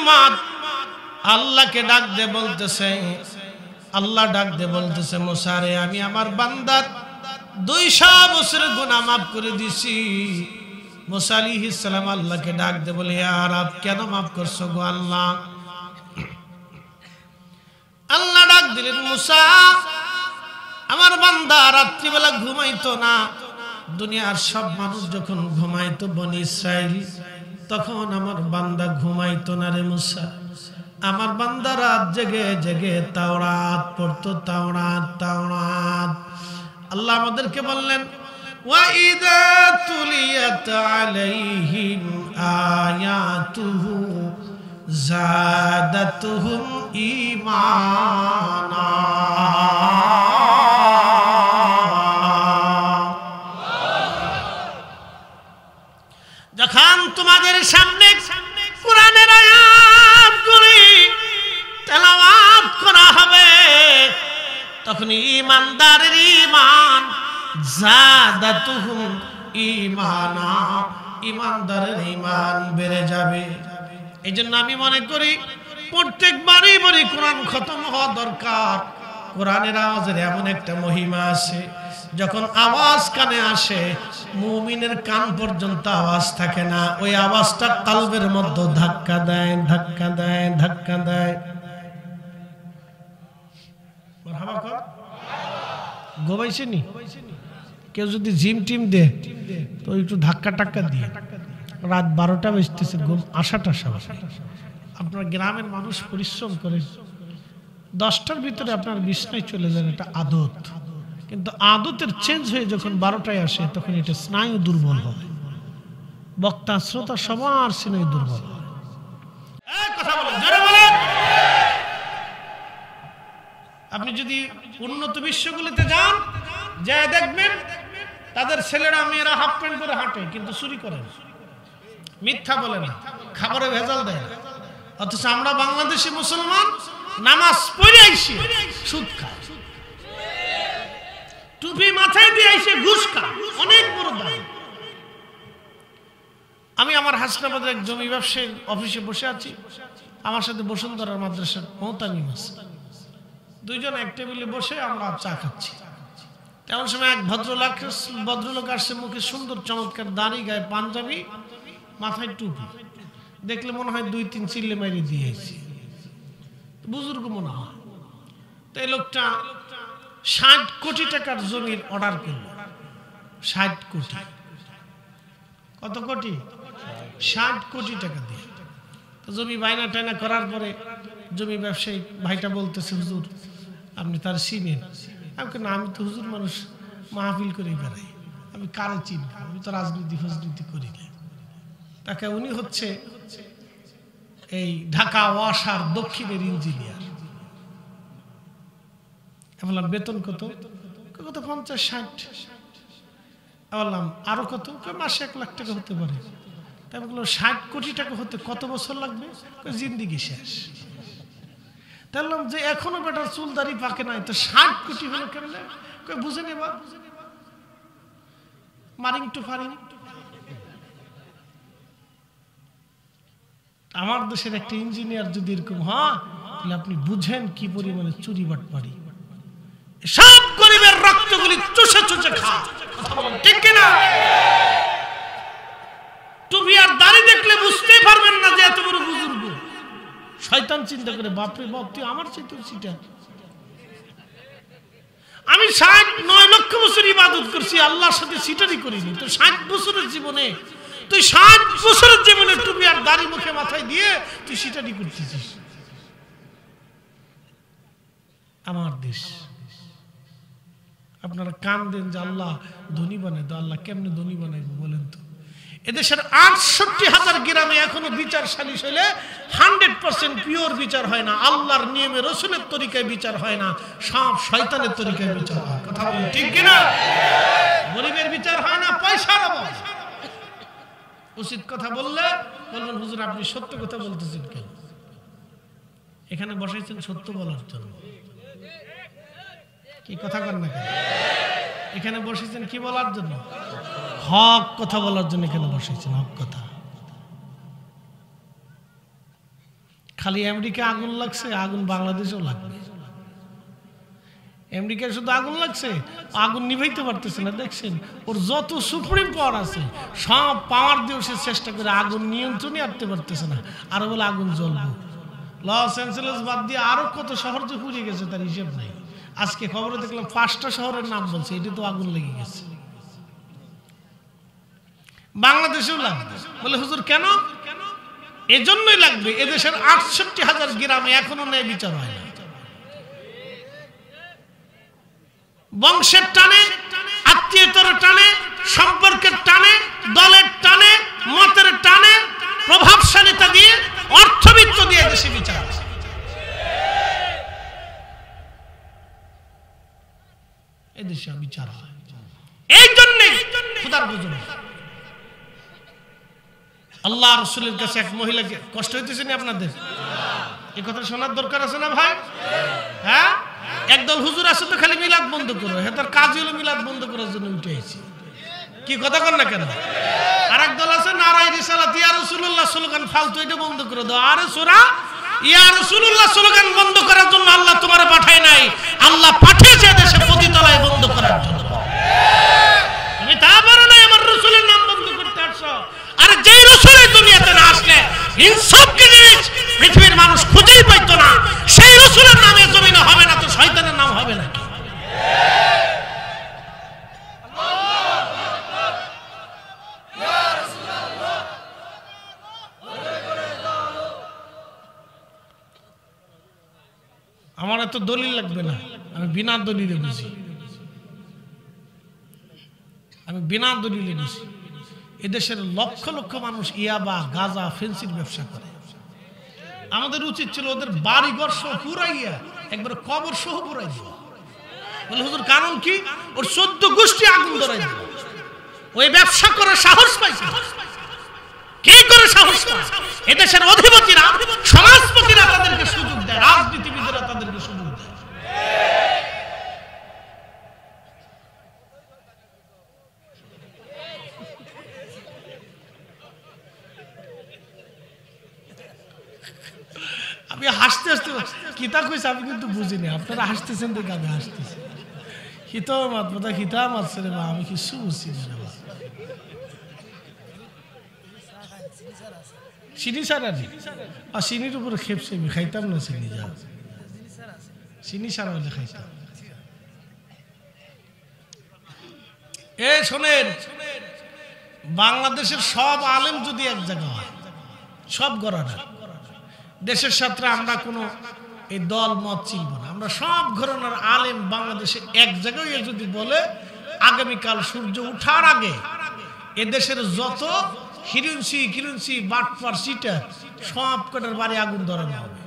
উম্মত আল্লাহকে ডাক দে বলতেছে, আল্লাহ ডাক দে বলতেছে মুসা রে আমি আমার বান্দার 200 বছরের গুনাহ মাফ করে দিছি। মুসা আলাইহিস সালাম আল্লাহকে ডাক দে বলে ইয়া রব কেন মাফ করছো গো আল্লাহ? আল্লাহ ডাক দিলেন মুসা আমার বান্দা রাত্রিবেলা ঘুমাইতো না, দুনিয়ার সব মানুষ যখন ঘুমাইতো বনি ইসরাইল তখন আমার বান্দা ঘুমাইতো না রে মুসা। আমার বান্দা রাত জেগে জেগে তাওরাত পড়তো, তাওরাত তাওরাত। আল্লাহ আমাদেরকে বললেন ওয়া ইযা তুলিয়াত আলাইহিম আয়াতুহু যাদাতুহুম ঈমানা। যখন তোমাদের সামনে কোরআনের আয়াতগুলি তেলাওয়াত করা হবে তখন ঈমানদারের ঈমান যাদাতুহুম ঈমানা, ঈমানদারের ঈমান বেড়ে যাবে। এইজন্য আমি মনে করি প্রত্যেকবারই বলি কোরআন খতম হওয়া দরকার। কোরআনের আওয়াজের এমন একটা মহিমা আছে, যখন আওয়াজ কানে আসে মুমিনের কান পর্যন্ত আওয়াজ থাকে না, ওই আওয়াজটা কলবের মধ্যে ধাক্কা দেয়, ধাক্কা দেয়, ধাক্কা দেয়। মারহাবা কর গোবাইছেনি কেউ যদি জিম টিম দে তো একটু ধাক্কা টাক্কা দিয়ে রাত 12টা বাজতেছে ঘুম আসাটা সবাই। আপনার গ্রামের মানুষ পরিশ্রম করে 10টার ভিতরে আপনার বিছনায় চলে যান, এটা আদত। কিন্তু আদতের চেঞ্জ হয়ে যখন 12টায় আসে তখন এটা স্নায়ু দুর্বল হয়, বক্তা শ্রোতা সবার স্নায়ু দুর্বল হয়। কথা বলেন, জোরে বলেন। আপনি যদি উন্নত বিশ্বগুলিতে যান যা দেখবেন তাদের ছেলেরা মেয়েরা হাফ প্যান্ট পরে হাঁটে কিন্তু চুরি করে না, মিথ্যা বলে না, খাবারে ভেজাল দেয় না। অথচ আমরা বাংলাদেশি মুসলমান নামাজ পড়ে আইসি সুদ খায়, টুপি মাথায় দিয়ে আইসে ঘুষ খায়, অনেক বড় দাম। আমি আমার হাসনাবাদের এক জমি ব্যবসায়ী অফিসে বসে আছি, আমার সাথে বসুন্ধরার মাদ্রাসার মোহতামিম আছে, দুইজন এক টেবিলে বসে আমরা চা খাচ্ছি। তেমন সময় এক ভদ্রলোক আসছে, মুখে সুন্দর চমৎকার দাড়ি, গায়ে পাঞ্জাবি, মাথায় টুপি, দেখলে মনে হয় 2-3 চিল্লে মাইরে দিয়েছি, বুজুর্গ মনে হয়। তো এই লোকটা 60 কোটি টাকার জমির অর্ডার করল। 60 কোটি, কত কোটি? 60 কোটি টাকা দিয়ে। তো জমি বায়না টায়না করার পরে জমি ব্যবসায়ী ভাইটা বলতেছে হুজুর আপনি তার চিনেন? আমি তো হুজুর মানুষ মাহফিল করে বেড়াই, আমি কারে চিনি, আমি তো রাজনীতি করি না। তাকে উনি হচ্ছে এই ঢাকা ওয়াসার দক্ষিণের ইঞ্জিনিয়ার। বললাম বেতন কত? কত 50-60। বললাম আরো কত? মাসে 1 লাখ টাকা হতে পারে। তাই বললাম 60 কোটি টাকা হতে কত বছর লাগবে? জিন্দিগি শেষ। তাই বললাম যে এখনো বেটার চুল দাড়ি পাকে নাই, তো 60 কোটি হলো কেমনে? বুঝে নেবা মারিং টু ফারিং। আমার দেশের একটা ইঞ্জিনিয়ার যদি এরকম হয় তাহলে আপনি বুঝেন কি পরিমাণে চুরি বাটপারি। সব গরিবের রক্তগুলি চুষে চুষে খায়, ঠিক কিনা? টুপি আর দাড়ি দেখলে বুঝতেই পারবেন না যে এত বড় বুজুর্গ। শয়তান চিন্তা করে বাপরে বাপ তুই আমার চেয়ে সিটা। আমি 9 লক্ষ বছর ইবাদত করছি, আল্লাহর সাথে সিটারি করিনি। তো 60 বছরের জীবনে তুই 60 বছরের জীবনে টুপি আর দাড়ি মুখে মাথায় দিয়ে তুই সিটারি করতেছিস। আমার দেশ আপনারা কান দেন যে আল্লাহ ধনী বানাই, তো আল্লাহ কেমনে ধনী বানাইবো বলেন তো? এদেশের 68,000 গ্রামে এখনো বিচার সালিশ হইলে 100% পিওর বিচার হয় না, আল্লাহর নিয়মে রসুলের তরিকায় বিচার হয় না, সব শয়তানের তরিকায় বিচার হয়। কথা বলেন ঠিক কিনা? গরিবের বিচার হয় না, পয়সার অভাব। উচিত কথা বললে বলবেন হুজুর আপনি সত্য কথা বলতেছেন কেন? এখানে বসাইছেন সত্য বলার জন্য, কি কথা কর না কেন? এখানে বসেছেন কি বলার জন্য? হক কথা বলার জন্য এখানে বসেছেন, হক কথা। খালি আমেরিকা আগুন লাগছে, আগুন বাংলাদেশেও লাগবে। আমেরিকায় শুধু আগুন লাগছে, আগুন নিভাইতে পারতেছে না। দেখছেন ওর যত সুপ্রিম পাওয়ার আছে সব পাওয়ার দিয়ে সে চেষ্টা করে আগুন নিয়ন্ত্রণে আনতে পারতেছে না, আরো বলে আগুন জ্বলবে। লস অ্যাঞ্জেলেস বাদ দিয়ে আরো কত শহর যে পুড়িয়ে গেছে তার হিসেব নাই। আজকে খবরে দেখলাম 5টা শহরের নাম বলছে, এটা তো আগুন লেগে গেছে। বাংলাদেশেও লাগবে বলে হুজুর কেন? এজন্যই লাগবে এদেশের 68,000 গ্রামে এখনো ন্যায় বিচার হয় না। বংশের টানে, আত্মীয়তার টানে, সম্পর্কের টানে, দলের টানে, মতের টানে, প্রভাবশালীতা দিয়ে, অর্থবিত্ত দিয়ে দেশে বিচার আছে। এদেশে বিচার হয় এই জন্যে খোদার গজব। আল্লাহ রাসূলের কাছে এক মহিলাকে, কষ্ট হইতেছে না আপনাদের? এই কথা শোনার দরকার আছে না ভাই? হ্যাঁ, একদল হুজুর আছে তো খালি মিলাদ বন্ধ করো, হ্যাঁ তার কাজ হলো মিলাদ বন্ধ করার জন্য উঠে আইছে। কি কথা কর না কেন? আর একদল আছে নারায়ে রিসালাত ইয়া রাসূলুল্লাহ স্লোগান ফালতু, এটা বন্ধ করে দাও। আরে সোরা ইয়া রাসূলুল্লাহ স্লোগান বন্ধ করার জন্য আল্লাহ তোমারে পাঠায় নাই, আল্লাহ পাঠিয়েছে দেশে পতিতালয় বন্ধ করার জন্য। তুমি তা পারো না আমার রাসূলের নাম বন্ধ করতে আসছো। আর যেই রাসূলের দুনিয়াতে না আসলে ইনসাফকে জিনিস পৃথিবীর মানুষ খুঁজেই পাইতো না, সেই রাসূলের নামে জমিনে হবে না তো শয়তানের নাম হবে নাকি? আমার এত দলিল লাগবে না, আমি বিনা দলিলে বুঝি। আমি বিনা দলিলে বুঝি। এদেশের লক্ষ লক্ষ মানুষ ইয়াবা, গাঁজা, ফেন্সির ব্যবসা করে। আমাদের উচিত ছিল ওদের বাড়িঘর সহ পুরাইয়া একবার কবর সহ পুরাই দেওয়া। বলে হুজুর কারণ কি? ওর 14 গোষ্ঠী আগুন ধরাই দেব। ওই ব্যবসা করার সাহস পাইছে কি করে? সাহস পায় এদেশের অধিপতিরা, সমাজপতিরা তাদেরকে সুযোগ দেয়, রাজনীতিবিদরা তাদেরকে সুযোগ দেয়। আমি হাসতে হাসতে কিতা কইছে আমি কিন্তু বুঝিনি, আপনারা হাসতেছেন দেখে আমি হাসতেছি। হিতা মাত বোধ হিতা মাতছে রে বা, আমি কিছু বুঝছি না। চিনি সারা আর চিনির উপরে খেপছে, আমি খাইতাম না চিনি। যা চিনি সারা হলে খাইতাম। এ শোনেন, বাংলাদেশের সব আলেম যদি এক জায়গা হয়, সব গড়ানা দেশের সাথে আমরা কোনো এই দল মত চিনব না। আমরা সব ঘরানার আলেম বাংলাদেশে এক জায়গায় যদি বলে আগামীকাল সূর্য উঠার আগে এদেশের যত হিরুনসি বাটপার সিটা সব কটার বাড়ি আগুন ধরানো হবে।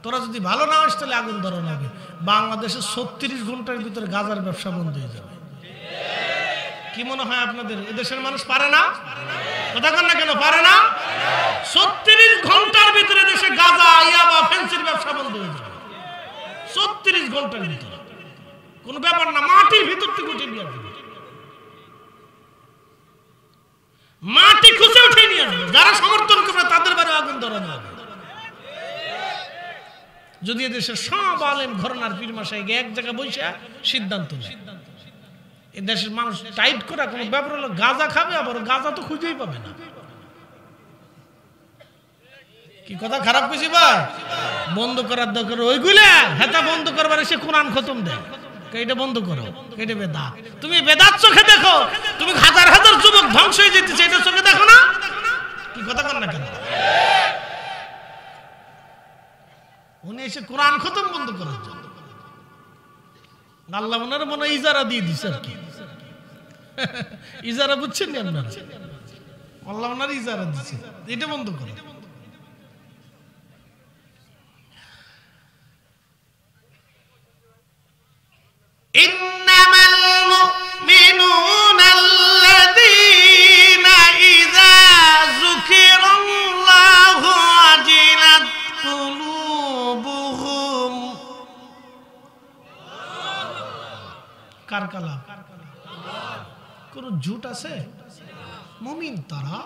তোরা যদি ভালো না হস তাহলে আগুন ধরানো হবে। বাংলাদেশে 36 ঘন্টার ভিতরে গাঁজার ব্যবসা বন্ধ হয়ে যাবে। কি মনে হয় আপনাদের? এদেশের মানুষ পারে না? কথা কন না কেন? পারে না? 36 ঘন্টার ভিতরে দেশে গাঁজা, ইয়াবা, ফেন্সির ব্যবসা বন্ধ হয়ে যাবে। 36 ঘন্টার ভিতরে কোন ব্যাপার না। মাটির ভিতর থেকে উঠে নিয়ে আসবে, মাটি খুঁজে উঠে নিয়ে আসবে। যারা সমর্থন করবে তাদের বাড়ি আগুন ধরানো হবে। যদি এদেশের সব আলেম ঘরানার পীর মাসায় এক জায়গায় বসে সিদ্ধান্ত নেয়, এই দেশের মানুষ টাইট করা কোনো ব্যাপার হলো গাঁজা খাবে, আবার গাঁজা তো খুঁজেই পাবে না। কি কথা খারাপ কইছি ভাই? বন্ধ করার দরকার ওইগুলা, হেতা বন্ধ করবার এসে কোরআন খতম দেয়, এটা বন্ধ করো, এটা বেদাত। তুমি বেদাত চোখে দেখো, তুমি হাজার হাজার যুবক ধ্বংস হয়ে যেতেছে, এটা চোখে দেখো না? কি কথা কর না কেন? উনি এসে কোরআন খতম বন্ধ করার জন্য আল্লাহ ওনার মনে ইজারা দিয়ে দিচ্ছে আর কি। ইজারা বুঝছেন না আপনারা? আল্লাহ ওনার ইজারা দিচ্ছে, এটা বন্ধ করো। إنما المؤمنون الذين إذا ذكر الله وجلت قلوبهم। কার কালাম? কোন ঝুট আছে? মুমিন তারা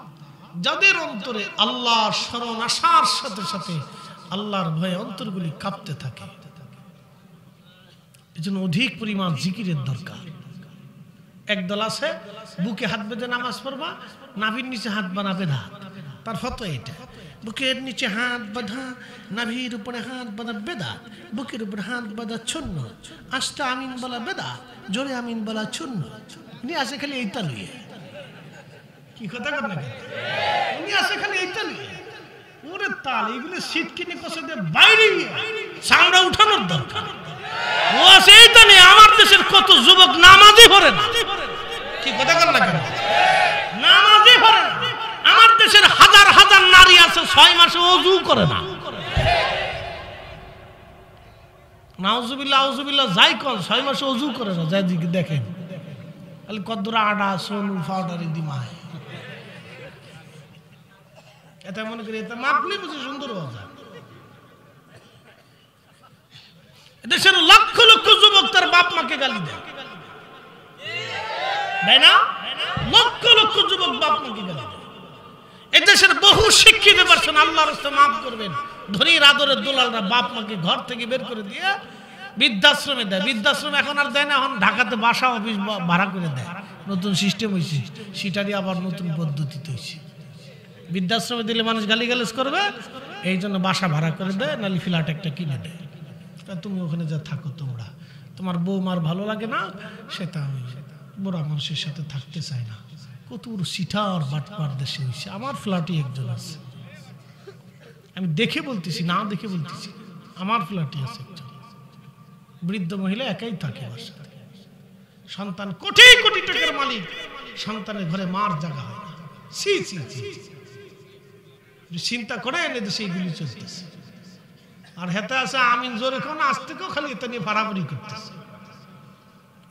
যাদের অন্তরে আল্লাহর শরণ আসার সাথে সাথে আল্লাহর ভয়ে অন্তরগুলি কাঁপতে থাকে। এজন্য অধিক পরিমাণ জিকিরের দরকার। একদল আছে বুকে হাত বেঁধে নামাজ পড়বা, নাভির নিচে হাত বাঁধা বেঁধা, তার ফটো এটা। বুকের নিচে হাত বাঁধা, নাভির উপরে হাত বাঁধা বেদা, বুকের উপরে হাত বাঁধা ছন্ন, আস্তে আমিন বলা বেদা, জোরে আমিন বলা ছন্ন। উনি আসে খালি এইটা লইয়ে, কি কথা কর না, উনি আসে খালি এইটা লইয়ে। ওরে তাল, এগুলো শীত কিনে পছন্দের বাইরে চামড়া উঠানোর দরকার। ও আছে এইটা নিয়ে। আমার দেশের কত যুবক নামাজই পড়ে না, কি কথা কর না কেন, নামাজই পড়ে না। আমার দেশের হাজার হাজার নারী আছে 6 মাসে ওযু করে না। নাউজুবিল্লাহ আউজুবিল্লাহ যাই কোন 6 মাসে ওযু করে না। যাই দিকে দেখেন খালি কদ্দুরা আডা সোনু পাউডারি দিমায়। এটা মনে করি এটা মাপলে বুঝি সুন্দর হওয়া যায়। দেশের লক্ষ লক্ষ যুবক তার বাপ মাকে গালি দেয়, তাই না? লক্ষ লক্ষ যুবক বাপ মাকে গালি দেয়। এদেশের বহু শিক্ষিত পারছেন, আল্লাহর রাস্তে মাফ করবেন, ধনীর আদরের দুলালরা বাপ মাকে ঘর থেকে বের করে দিয়ে বৃদ্ধাশ্রমে দেয়। বৃদ্ধাশ্রম এখন আর দেয় না, এখন ঢাকাতে বাসা অফিস ভাড়া করে দেয়। নতুন সিস্টেম হয়েছে, সেটারই আবার নতুন পদ্ধতিতে হয়েছে। বৃদ্ধাশ্রমে দিলে মানুষ গালিগালাজ করবে, এই জন্য বাসা ভাড়া করে দেয়, নাহলে ফ্ল্যাট একটা কিনে দেয়। তুমি ওখানে যা থাকো, তোমরা তোমার বৌমার ভালো লাগে না, সেটা আমি বুড়া মানুষের সাথে থাকতে চাই না। কত বড় সিটার বাটপার দেশে হয়েছে। আমার ফ্ল্যাটে একজন আছে, আমি দেখে বলতেছি, না দেখে বলতেছি, আমার ফ্ল্যাটে আছে একজন বৃদ্ধ মহিলা, একাই থাকে বাসায়। সন্তান কোটি কোটি টাকার মালিক, সন্তানের ঘরে মার জায়গা হয় না। সি সি সি, চিন্তা করে এনে দেশে এইগুলি চলতেছে। আর হেতে আছে আমিন জোরে কোন আজ থেকেও খালি এটা নিয়ে ফাড়াফাড়ি করতেছে।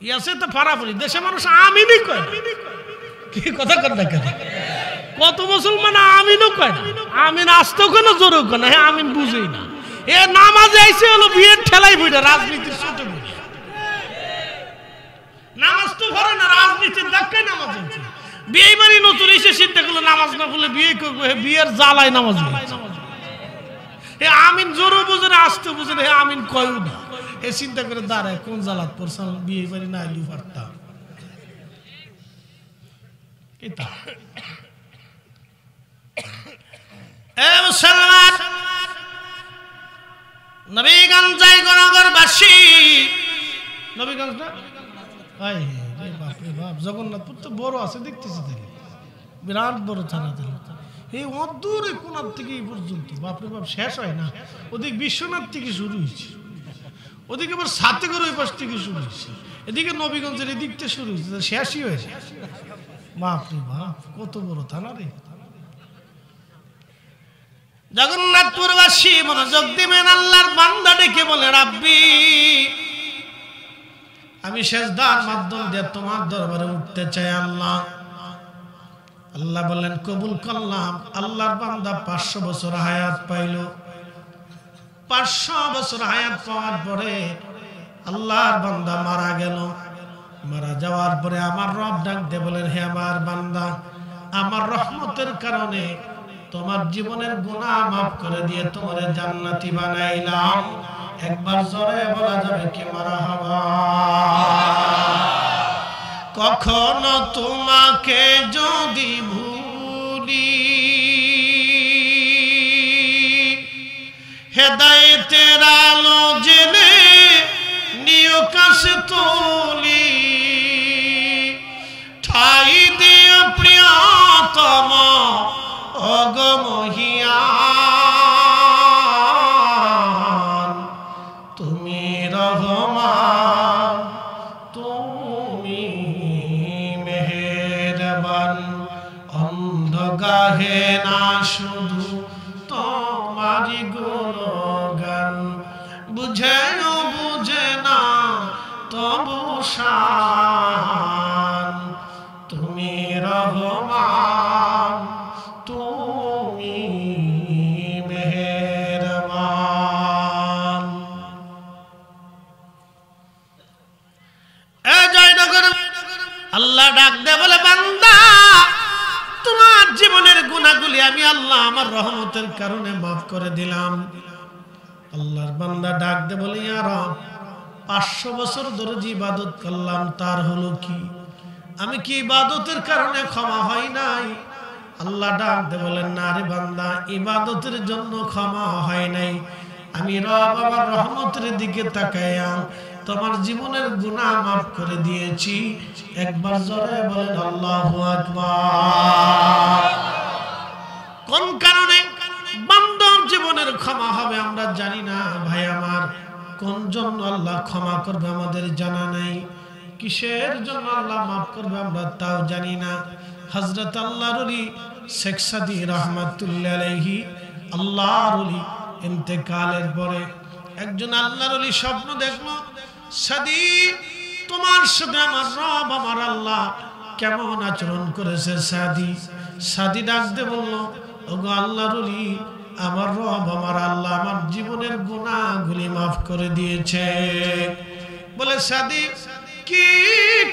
ইয়াছে তো ফাড়াফাড়ি, দেশে মানুষ আমিনই কয়, কি কথা কর না কেন? কত মুসলমান আমিনও কয় না, আমিন আসতেও কেন জোরে কেন, হ্যাঁ আমিন বুঝেই না। এ নামাজে আইছে হলো বিয়ের ঠেলাই বইটা, রাজনীতির ছোট বই। নামাজ তো পড়ে না, রাজনীতির ধাক্কায় নামাজ হচ্ছে। বিয়ে বাড়ি নতুন এসে চিন্তা করলো নামাজ না পড়লে বিয়ে করবো, বিয়ের জ্বালায় নামাজ হচ্ছে। এ আমিন জোরও বুঝে না, আসতে বুঝে না, হে আমিন কয়ও না। এ চিন্তা করে দাঁড়ায় কোন জ্বালাত পড়ছাল, বিয়ে বাড়ি না এলেও পারতাম। এটা এ মুসলমান নবীগঞ্জ জয়গণগরবাসী, নবীগঞ্জ না ভাই, বাপ রে বাপ, জগন্নাথপুর তো বড় আছে দেখতেছি, বিরাট বড় থানা দিল। এই অদূর কোনার থেকে এই পর্যন্ত বাপরে বাপ শেষ হয় না। ওদিকে বিশ্বনাথ থেকে শুরু হয়েছে, ওদিকে আবার সাথে করে ওই পাশ থেকে শুরু হয়েছে, এদিকে নবীগঞ্জের এদিক থেকে শুরু হয়েছে, শেষই হয়েছে। বাপরে বাপ, কত বড় থানা রে। জগন্নাথপুরবাসী মনোযোগ দিবেন, আল্লাহর বান্দা ডেকে বলে, রাব্বি আমি সেজদার মাধ্যম দিয়ে তোমার দরবারে উঠতে চাই আল্লাহ। আল্লাহ বললেন কবুল করলাম। আল্লাহর বান্দা 500 বছর হায়াত পাইল। 500 বছর হায়াত পাওয়ার পরে আল্লাহর বান্দা মারা গেল। মারা যাওয়ার পরে আমার রব ডাক দিয়ে বলেন, হে আমার বান্দা, আমার রহমতের কারণে তোমার জীবনের গুনাহ মাফ করে দিয়ে তোমার জান্নাতি বানাইলাম। একবার জোরে বলা যাবে কি মারহাবা। কখনো তোমাকে যদি ভুলি, হেদায়েতের আলো জেনে নিও কাছে তুলি, ঠাই দিও প্রিয়তম অগমহিয়ান, তুমি রহমান, তুমি মেহেরবান। অন্ধ গাহে না শুধু তোমারি গুণগান, বুঝেও বুঝে না তবু শান, তুমি রহমান, তুমি মেহেরবান। আল্লাহ ডাক দে বলে, বান্দা তোমার জীবনের গুনাহগুলি আমি আল্লাহ আমার রহমতের কারণে মাফ করে দিলাম। আল্লাহর বান্দা ডাক দে বলে, ইয়া রব, 500 বছর ধরে যে ইবাদত করলাম তার হলো কি? আমি কি ইবাদতের কারণে ক্ষমা হয় নাই? আল্লাহ ডাক দে বলেন, না রে বান্দা, ইবাদতের জন্য ক্ষমা হয় নাই। আমি রব আমার রহমতের দিকে তাকায়া তোমার জীবনের গুনাহ মাফ করে দিয়েছি। একবার জোরে বলেন আল্লাহু আকবার। কোন কারণে বান্দার জীবনের ক্ষমা হবে আমরা জানি না ভাই আমার। কোন জন্য আল্লাহ ক্ষমা করবে আমাদের জানা নাই। কিসের জন্য আল্লাহ মাফ করবে আমরা তাও জানি না। হযরত আল্লাহর ওলি শেখ সাদী রাহমাতুল্লাহ আলাইহি, আল্লাহর ওলি ইন্তেকালের পরে একজন আল্লাহর ওলি স্বপ্ন দেখলো, সাদী তোমার সাথে আমার রব আমার আল্লাহ কেমন আচরণ করেছে। সাদী ডাক দিয়ে বলল, ওগো আল্লাহর ওলি, আমার রব আমার আল্লাহ আমার জীবনের গুনাহগুলি মাফ করে দিয়েছে। বলে, সাদী কি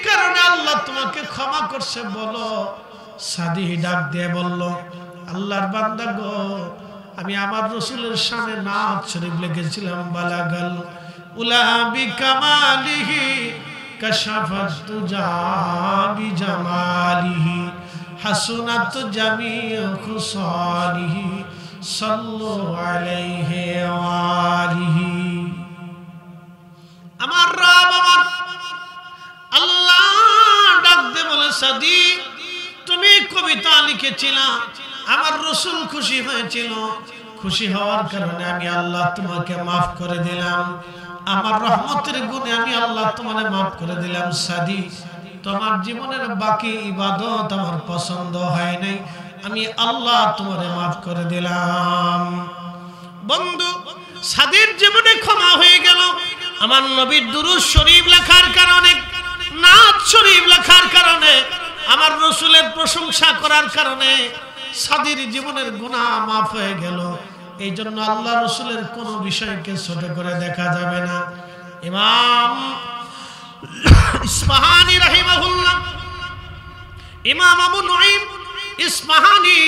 কারণে আল্লাহ তোমাকে ক্ষমা করছে বলো। সাদী ডাক দিয়ে বলল, আল্লাহর বান্দা গো, আমি আমার রাসূলের শানে নাত শরীফ লিখেছিলাম, বালাগাল উলা বিকামালিহি কাশাফাত তুজা বিজামালিহি হাসুনাত জামিউ খুসালিহি সাল্লু আলাইহি ওয়া আলিহি। আমার রব আমার আল্লাহ ডাক দে বলে, সাদী তুমি কবিতা লিখেছিলা, আমার রাসূল খুশি হয়েছিল, খুশি হওয়ার কারণে আমি আল্লাহ তোমাকে মাফ করে দিলাম। আমার রহমতের গুণে আমি আল্লাহ তোমাকে মাফ করে দিলাম। সাদী তোমার জীবনের বাকি ইবাদত আমার পছন্দ হয় নাই, আমি আল্লাহ তোমারে মাফ করে দিলাম। বন্ধু, সাদীর জীবনে ক্ষমা হয়ে গেল আমার নবীর দুরূদ শরীফ লেখার কারণে, নাত শরীফ লেখার কারণে, আমার রাসূলের প্রশংসা করার কারণে সাদীর জীবনের গুনাহ মাফ হয়ে গেল। এই জন্য আল্লাহ রাসূলের কোন বিষয়কে ছোট করে দেখা যাবে না। ইমাম ইসফাহানি রাহিমাহুল্লাহ, ইমাম আবু নুঈম ইসফাহানি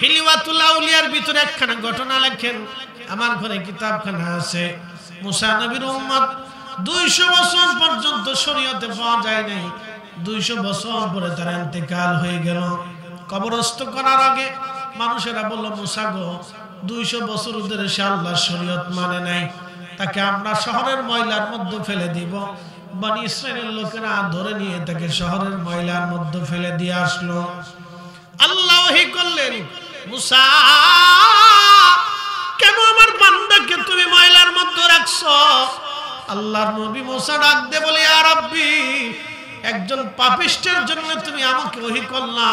হিলওয়াতুল আউলিয়ার ভিতরে একখানা ঘটনা লেখেন। আমার ঘরে কিতাবখানা আছে। মুসা নবীর উম্মত 200 বছর পর্যন্ত শরীয়তে পাওয়া যায় নাই। 200 বছর পরে তার ইন্তেকাল হয়ে গেল। কবরস্থ করার আগে মানুষেরা বলল, মুসা গো, 200 বছর ধরে সে আল্লাহর শরীয়ত মানে নাই, তাকে আমরা শহরের ময়লার মধ্যে ফেলে দিব। বনি ইসরাইলের লোকেরা ধরে নিয়ে তাকে শহরের ময়লার মধ্যে ফেলে দিয়ে আসলো। আল্লাহ ওহী করলেন, মুসা কেন আমার বান্দাকে তুমি ময়লার মধ্যে রাখছো? আল্লাহর নবী মুসা ডাক দিয়ে বলে, ইয়া রাব্বি, একজন পাপিষ্টের জন্য তুমি আমাকে ওহী করলা।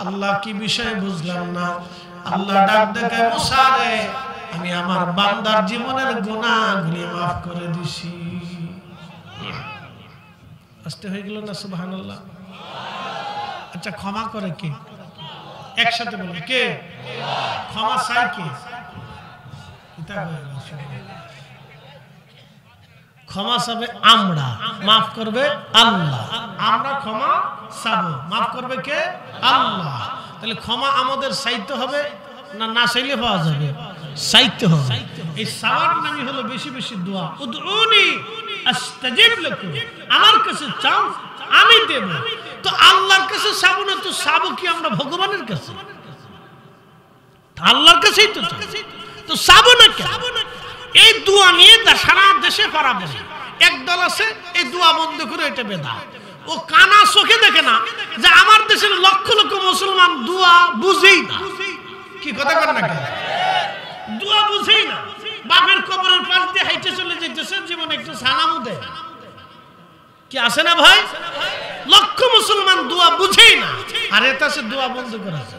আল্লাহ কি বিষয় বুঝলাম না। আল্লাহ ডাক দেখে, মুসা রে, আমি আমার বান্দার জীবনের গুনাহগুলি মাফ করে দিছি। আস্তে হয়ে গেল না? সুবহানাল্লাহ। আচ্ছা, ক্ষমা করে কে? একসাথে বলি, কে? ক্ষমা চাই কে? ক্ষমা চাবে আমরা, মাফ করবে আল্লাহ। আমরা ক্ষমা চাবো, মাফ করবে কে? আল্লাহ। তাহলে ক্ষমা আমাদের চাইতে হবে না, না চাইলে পাওয়া যাবে? চাইতে হবে। এই চাওয়ার নামই হলো বেশি বেশি দোয়া। উদউনি আস্তাজিব লাকুম, আমার কাছে চাও আমি দেব। তো আল্লাহর কাছে চাবো না তো চাবো কি আমরা ভগবানের কাছে? আল্লাহর কাছেই তো চাই, তো চাবো না কেন? এই দোয়া নিয়ে সারা দেশে পারাবে। একদল আছে এই দোয়া বন্ধ করে, এটা বেদাত। ও কানা চোখে দেখে না যে আমার দেশের লক্ষ লক্ষ মুসলমান দোয়া বুঝেই না। কি কথা বলেন না কেন? দোয়া বুঝেই না। বাপের কবরের পাশ দিয়ে হাইটে চলে যেতেছে, জীবনে একটু সালামও দেয়। কি আছে না ভাই? লক্ষ মুসলমান দোয়া বুঝেই না, আর এটা সে দোয়া বন্ধ করেছে।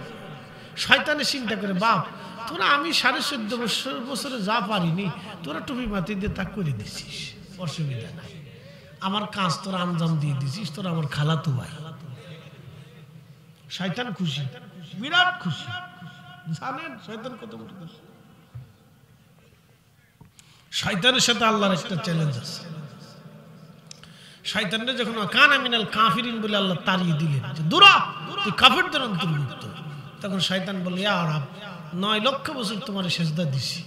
শয়তানে চিন্তা করে, বাপ তোরা আমি 14.5 বছরে যা পারিনি, তোরা টুপি মাতি দিয়ে তা করে দিছিস, অসুবিধা নাই। আমার কাজ তোরা আঞ্জাম দিয়ে দিছিস, তোরা আমার খালাতো ভাই। শয়তান খুশি, বিরাট খুশি। জানেন শয়তান কত বড় খুশি? শয়তানের সাথে আল্লাহর একটা চ্যালেঞ্জ আছে। শয়তানরে যখন কানা মিনাল কাফিরিন বলে আল্লাহ তাড়িয়ে দিলেন, যে দূরা তুই কাফিরদের অন্তর্ভুক্ত, তখন শয়তান বলে, ইয়া রব, 9 লক্ষ বছর তোমার সেজদা দিছি,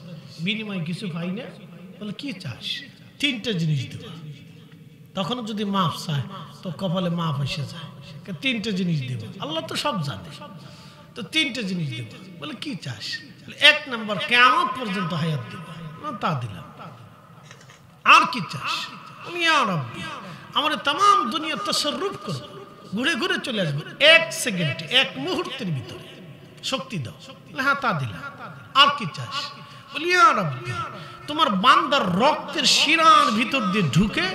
বিনিময় কিছু পাই না, বলে কি চাস? 3টে জিনিস দেব। তখন যদি মাফ চায় তো কপালে মাফ এসে যায়। 3টে জিনিস দেব, আল্লাহ তো সব জানে, তো 3টে জিনিস দেব। বলে কি চাস? 1 নম্বর কিয়ামত পর্যন্ত হায়াত দেব, তা দিলাম। আর কি চাস? ইয়া রাব্বি, আমার तमाम দুনিয়া তাসাররুফ করো, ঘুরে ঘুরে চলে আসবে 1 সেকেন্ডে, 1 মুহূর্তের ভিতরে, শক্তি দাও। হ্যাঁ, তা দিলাম। আর কি চাস? বলি ইয়া রাব্বি, তোমার বান্দার রক্তের শিরার ভিতর দিয়ে ঢুকে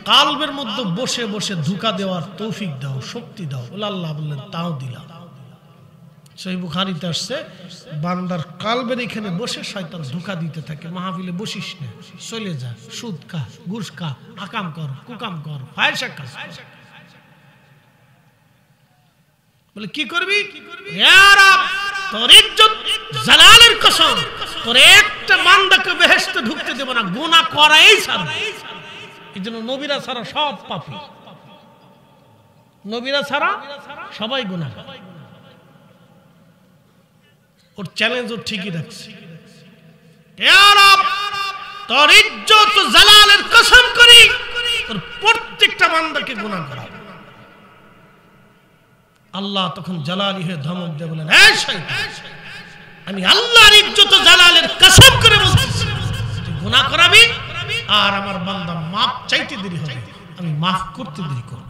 কালবের মধ্যে বসে বসে ধোঁকা দেওয়ার তৌফিক দাও, শক্তি দাও। বলে আল্লাহ বললেন তাও দিলাম। সহিহ বুখারীতে আসছে, বান্দার কালবের এখানে বসে শয়তান ধোঁকা দিতে থাকে, মাহফিলে বসিস না, চলে যা, সুদ খা, ঘুষ খা, আকাম কর, কুকাম কর, ফায়সা খা। বলে কি করবি? ইয়া রাব, তোর ইজ্জত জালালের কসম, তোর একটা বান্দাকে বেহেশতে ঢুকতে দেব না, গুনাহ করাই ছাড়ব। এইজন্য নবীরা ছাড়া সব পাপী, নবীরা ছাড়া সবাই গুনাহগার। ওর চ্যালেঞ্জ ও ঠিকই রাখছে। ইয়া রাব, তোর ইজ্জত জালালের কসম করি, তোর প্রত্যেকটা বান্দাকে গুনাহ করাবো। আল্লাহ তখন জালালি হয়ে ধমক দিয়ে বলেন, এই শয়তান, আমি আল্লাহর ইজ্জত জালালের কসম করে বলছি, তুই গুনাহ করাবি আর আমার বান্দা মাফ চাইতে দেরি হবে, আমি মাফ করতে দেরি করব।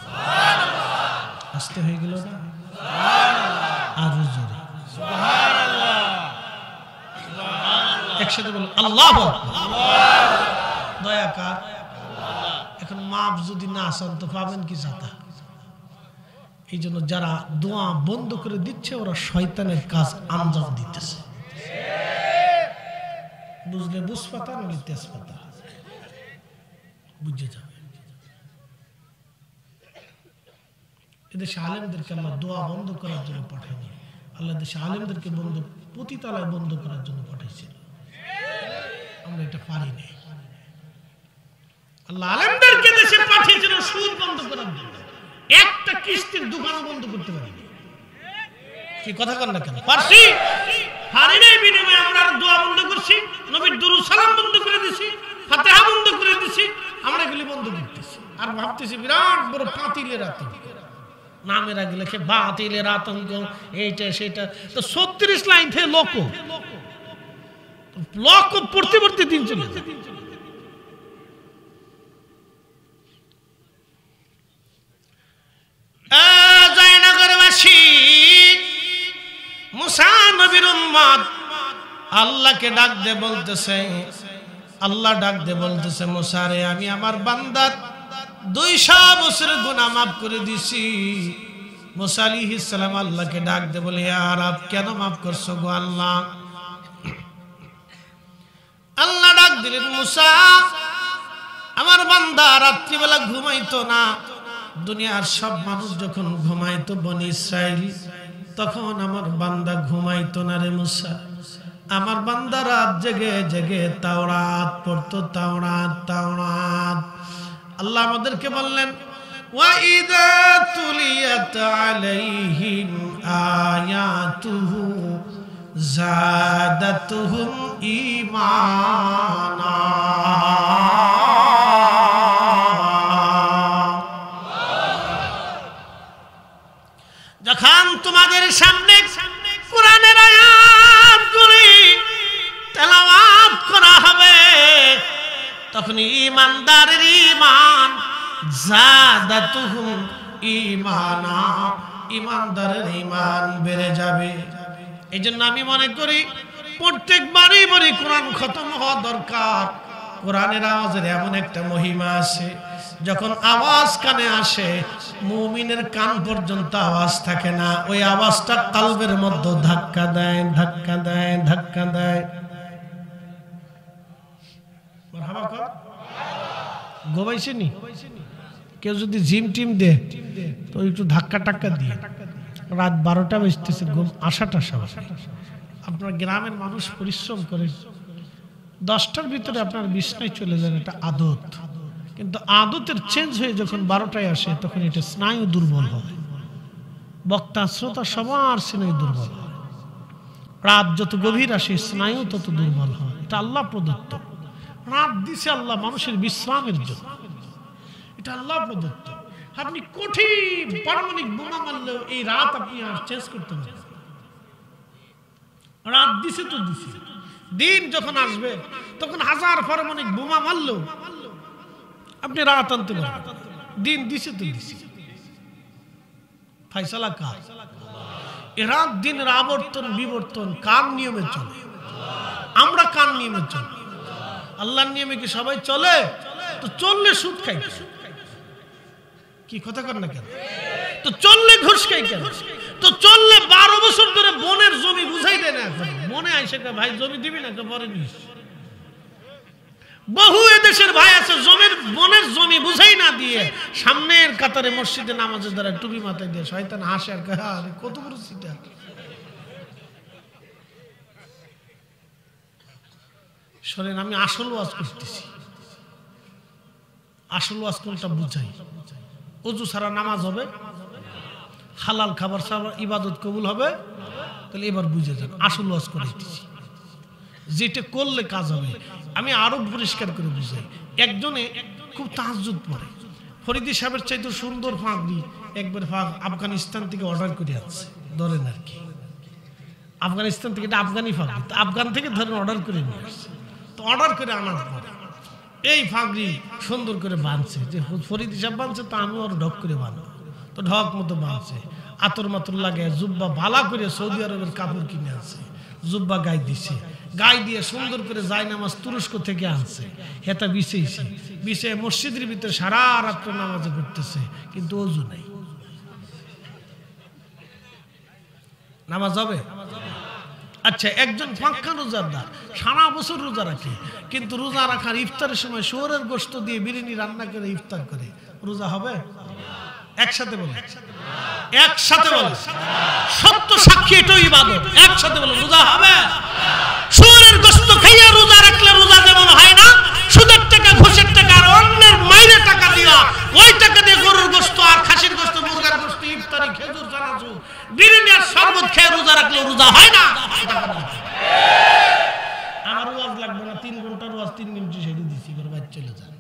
সুবহানাল্লাহ। আস্তে হয়ে গেল না? সুবহানাল্লাহ। আর জোরে সুবহানাল্লাহ। সুবহানাল্লাহ। একসাথে বলুন আল্লাহু আকবার। দয়া কার? এখন মাফ যদি না চান তো পাবেন কি জাতা? এই জন্য যারা দোয়া বন্ধ করে দিচ্ছে ওরা শয়তানের কাজ আঞ্জাম দিতেছে। বুঝলে বুঝপাতা, নইলে তেজপাতা, বুঝে যাবে। এদেশে আলেমদেরকে আল্লাহ দোয়া বন্ধ করার জন্য পাঠায়নি, আল্লাহ দেশে আলেমদেরকে বন্ধ, পতিতালয় বন্ধ করার জন্য পাঠাইছিল। আমরা এটা পারি না। আল্লাহ আলেমদেরকে দেশে পাঠিয়েছিল সুদ বন্ধ করার জন্য, একটা কিস্তির দোকান বন্ধ করতে পারিনি। কি কথা কর না কেন? পারছি, পারি নাই। বিনিময়ে আমরা দোয়া বন্ধ করছি, নবীর দুরূদ সালাম বন্ধ করে দিছি, ফাতিহা বন্ধ করে দিছি, আমরা এগুলি বন্ধ করতেছি। আর ভাবতেছি বিরাট বড় পাতিলের আতঙ্ক, নামের আগে লেখে বাতিলের আতঙ্ক, এইটা সেটা। তো 36 লাইন থেকে লোক পড়তে পড়তে দিন চলে যায়। জয়নগরবাসী, মুসা নবীর উম্মত আল্লাহকে ডাক দিয়ে বলতেছে, আল্লাহ ডাক দিয়ে বলতেছে, মুসা রে, আমি আমার বান্দার 200 বছরের গুনাহ মাফ করে দিছি। মুসা আলাইহিস সালাম আল্লাহকে ডাক দিয়ে বলে, ইয়া রব, কেন মাফ করছো গো আল্লাহ? আল্লাহ ডাক দিলেন, মুসা, আমার বান্দা রাত্রিবেলা ঘুমাইতো না। দুনিয়ার সব মানুষ যখন ঘুমাইতো বনি ইসরাইল, তখন আমার বান্দা ঘুমাইতো না রে মুসা। আমার বান্দা রাত জেগে জেগে তাওরাত পড়তো, তাওরাত তাওরাত। আল্লাহ আমাদেরকে বললেন, ওয়া ইযা তুলিয়াত আলাইহিম আয়াতুহু যাদাতুহুম ঈমানা। যখন তোমাদের সামনে কোরআনের আয়াতগুলি তেলাওয়াত করা হবে, তখন ঈমানদারের ঈমান, যাদাতুহুম ঈমানা, ঈমানদারের ঈমান বেড়ে যাবে। এইজন্য আমি মনে করি প্রত্যেকবারই বলি কোরআন খতম হওয়া দরকার। কোরআনের আওয়াজের এমন একটা মহিমা আছে, যখন আওয়াজ কানে আসে মুমিনের কান পর্যন্ত আওয়াজ থাকে না, ওই আওয়াজটা কলবের মধ্যে ধাক্কা দেয়, ধাক্কা দেয়, ধাক্কা দেয়। মারহাবা কর, গোবাইছেনি কেউ যদি জিম টিম দে তো একটু ধাক্কা টাক্কা দিয়ে, রাত 12টা বাজতেছে, ঘুম আসাটা সহজ। আপনার গ্রামের মানুষ পরিশ্রম করে 10টার ভিতরে আপনার বিছনায় চলে যান, এটা আদত। কিন্তু আদতের চেঞ্জ হয়ে যখন 12টায় আসে, তখন এটা স্নায়ু দুর্বল হয়, বক্তা শ্রোতা সবার স্নায়ু দুর্বল হয়। রাত যত গভীর আসে স্নায়ু তত দুর্বল হয়, এটা আল্লাহ প্রদত্ত। রাত দিছে আল্লাহ মানুষের বিশ্রামের জন্য, এটা আল্লাহ প্রদত্ত। আপনি কঠিন পারমাণবিক বোমা মারলেও এই রাত আপনি আর চেঞ্জ করতে পারেন। রাত দিছে তো দিছে, দিন যখন আসবে তখন হাজার পারমাণবিক বোমা মারলেও আপনি রাত আনতে পারবেন। দিন দিছে তো দিছে, ফায়সালা কার? এ রাত দিনের আবর্তন বিবর্তন কার নিয়মে চলে? আমরা কার নিয়মে চলে? আল্লাহর নিয়মে কি সবাই চলে? তো চললে সুদ খাই, কি কথা কর না কেন? তো চললে ঘুষ খাই কেন? তো চললে 12 বছর ধরে বনের জমি বুঝাই দেয় না, এখন মনে আইসে ভাই জমি দিবি না, পরে নিস। বহু এদেশের ভাই আছে জমির বনের জমি বুঝাই না দিয়ে সামনের কাতারে মসজিদে নামাজের দ্বারা টুপি মাথায় দিয়ে শয়তান হাসে আর কত বড় সিটা। শোনেন, আমি আসল ওয়াজ করতেছি, আসল ওয়াজ কোনটা বুঝাই। ওযু ছাড়া নামাজ হবে, হালাল খাবার ছাড়া ইবাদত কবুল হবে, তাহলে এবার বুঝে যান আসল ওয়াজ করতেছি, যেটা করলে কাজ হবে। আমি আরো পরিষ্কার করে বুঝাই। একজনে খুব তাহাজ্জুদ পড়ে, ফরিদি সাহেবের চাইতে সুন্দর ফাঁকরি একবার আফগানিস্তান থেকে অর্ডার করে আনছে, ধরেন আর কি আফগানিস্তান থেকে, এটা আফগানি ফাঁকরি, আফগান থেকে ধরেন অর্ডার করে নিয়ে আসছে। তো অর্ডার করে আনার পরে এই ফাঁকরি সুন্দর করে বাঁধছে, যে ফরিদি সাহেব বাঁধছে তো আমি ওর ঢক করে বাঁধবো। তো ঢক মতো বাঁধছে, আতর মাতর লাগে, জুব্বা ভালা করে সৌদি আরবের কাপড় কিনে আনছে, জুব্বা গায়ে দিছে, গায়ে দিয়ে সুন্দর করে যায় নামাজ তুরস্ক থেকে আনছে, হেতা বিছেইছে, বিছে মসজিদের ভিতরে সারা রাত্র নামাজে পড়তেছে, কিন্তু ওযু নাই। নামাজ হবে? আচ্ছা, একজন পাক্কা রোজাদার সারা বছর রোজা রাখে, কিন্তু রোজা রাখার ইফতারের সময় শুয়োরের গোশত দিয়ে বিরিয়ানি রান্না করে ইফতার করে, রোজা হবে? একসাথে বলে, একসাথে বলে, সত্য সাক্ষী এটাও ইবাদত, একসাথে বলে রোজা হবে? শুয়োরের গোশত খাইয়া রোজা রাখলে রোজা যেমন হয় না, সুদের টাকা ঘুষের টাকা আর অন্যের মাইরে টাকা দিয়া ওই টাকা দিয়ে গরুর গোশত আর খাসির গোশত মুরগার গোশত ইফতারি খেজুর চানাচুর বিরিয়ানি আর শরবত খেয়ে রোজা রাখলে রোজা হয় না। আমার ওয়াজ লাগবে না, 3 ঘন্টার ওয়াজ 3 মিনিট সেরে দিছি, করে বাদ চলে যান।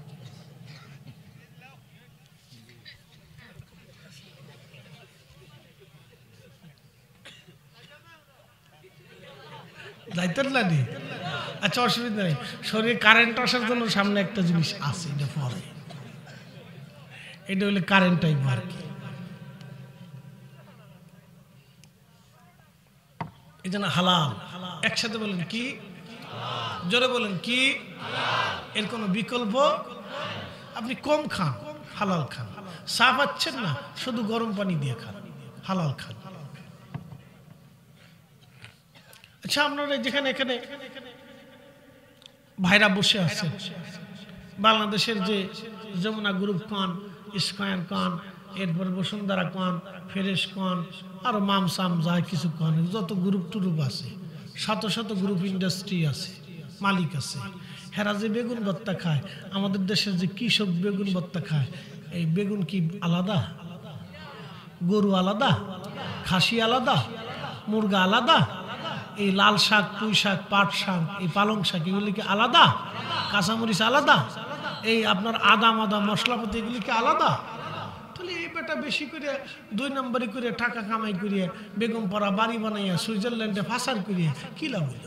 যাইতেন না নি? আচ্ছা, অসুবিধা নেই। শরীরে কারেন্ট আসার জন্য সামনে একটা জিনিস আছে, এটা পরে, এটা হলে কারেন্ট টাইপ আর কি। এই জন্য হালাল, একসাথে বলেন কি? জোরে বলেন কি? এর কোনো বিকল্প? আপনি কম খান, হালাল খান। চা পাচ্ছেন না, শুধু গরম পানি দিয়ে খান, হালাল খান। আচ্ছা, আপনারা যেখানে এখানে ভাইরা বসে আছে, বাংলাদেশের যে যমুনা গ্রুপ কন, স্কয়ার কন, এরপর বসুন্ধরা কন, ফেরেশ কন, আর মামসাম যা কিছু কন, যত গ্রুপ টুরুপ আছে, শত শত গ্রুপ ইন্ডাস্ট্রি আছে, মালিক আছে, হেরা যে বেগুন ভর্তা খায়, আমাদের দেশের যে কৃষক বেগুন ভর্তা খায়, এই বেগুন কি আলাদা? গরু আলাদা, খাসি আলাদা, মুরগা আলাদা, এই লাল শাক, পুঁই শাক, পাট শাক, এই পালং শাক, এগুলি কি আলাদা? কাঁচামরিচ আলাদা, এই আপনার আদা মাদা মশলাপাতি এগুলি কি আলাদা? তাহলে এই বেটা বেশি করে 2 নম্বরই করে টাকা কামাই করিয়ে বেগম পড়া বাড়ি বানাইয়া সুইজারল্যান্ডে ফাঁসার করিয়ে কি লাভ হইল?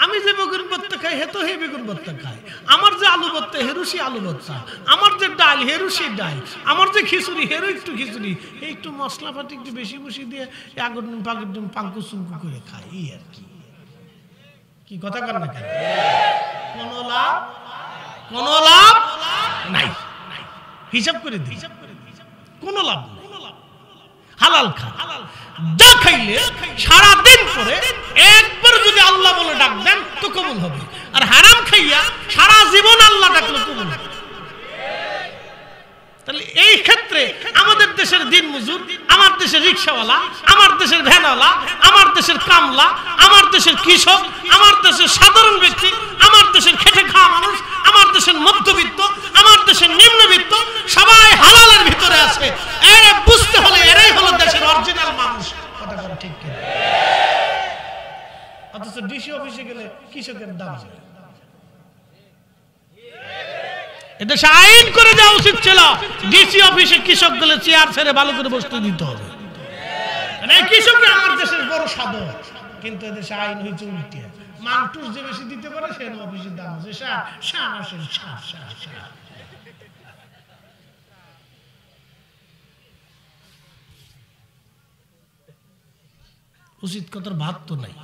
আমি যে বেগুন ভর্তা খাই হে তো হে বেগুন ভর্তা খায়, আমার যে আলু ভর্তা হেরুসি আলু ভর্তা, আমার যে ডাল হেরুসি ডাল, আমার যে খিচুড়ি হেরু একটু খিচুড়ি, একটু মশলাপাতি একটু বেশি বেশি দিয়ে আগর দিন পাগের দিন পাঙ্কু চুঙ্কু করে খায়, এই আর কি। কি কথা কর না কেন? কোন লাভ, কোন লাভ নাই, হিসাব করে দিই, কোন লাভ নাই। হালাল খা, যা খাইলে সারাদিন পরে একবার যদি আল্লাহ বলে ডাক দেন তো কবুল হবে, আর হারাম খাইয়া সারা জীবন আল্লাহ ডাকলে কবুল হবে। তাহলে এই ক্ষেত্রে আমাদের দেশের দিন মজুর, আমার দেশের রিক্সাওয়ালা, আমার দেশের ভ্যানওয়ালা, আমার দেশের কামলা, আমার দেশের কৃষক, আমার দেশের সাধারণ ব্যক্তি, আমার দেশের খেটে খাওয়া মানুষ, আমার দেশের মধ্যবিত্ত, আমার দেশের নিম্নবিত্ত, সবাই হালালের ভিতরে আছে। এরা বুঝতে হলে এরাই হলো দেশের অরিজিনাল মানুষ। কথা বল ঠিক কিনা? অথচ ডিসি অফিসে গেলে কৃষকের দাম। এদেশে আইন করে দেওয়া উচিত ছিল, ডিসি অফিসে কৃষক গেলে চেয়ার ছেড়ে ভালো করে বসতে দিতে হবে। কৃষক আমার দেশের বড় সাধক, কিন্তু এদেশে আইন হয়েছে উল্টে, মালটুস যে বেশি দিতে পারে সে অফিসের দাম আছে। উচিত কথার ভাত তো নাই।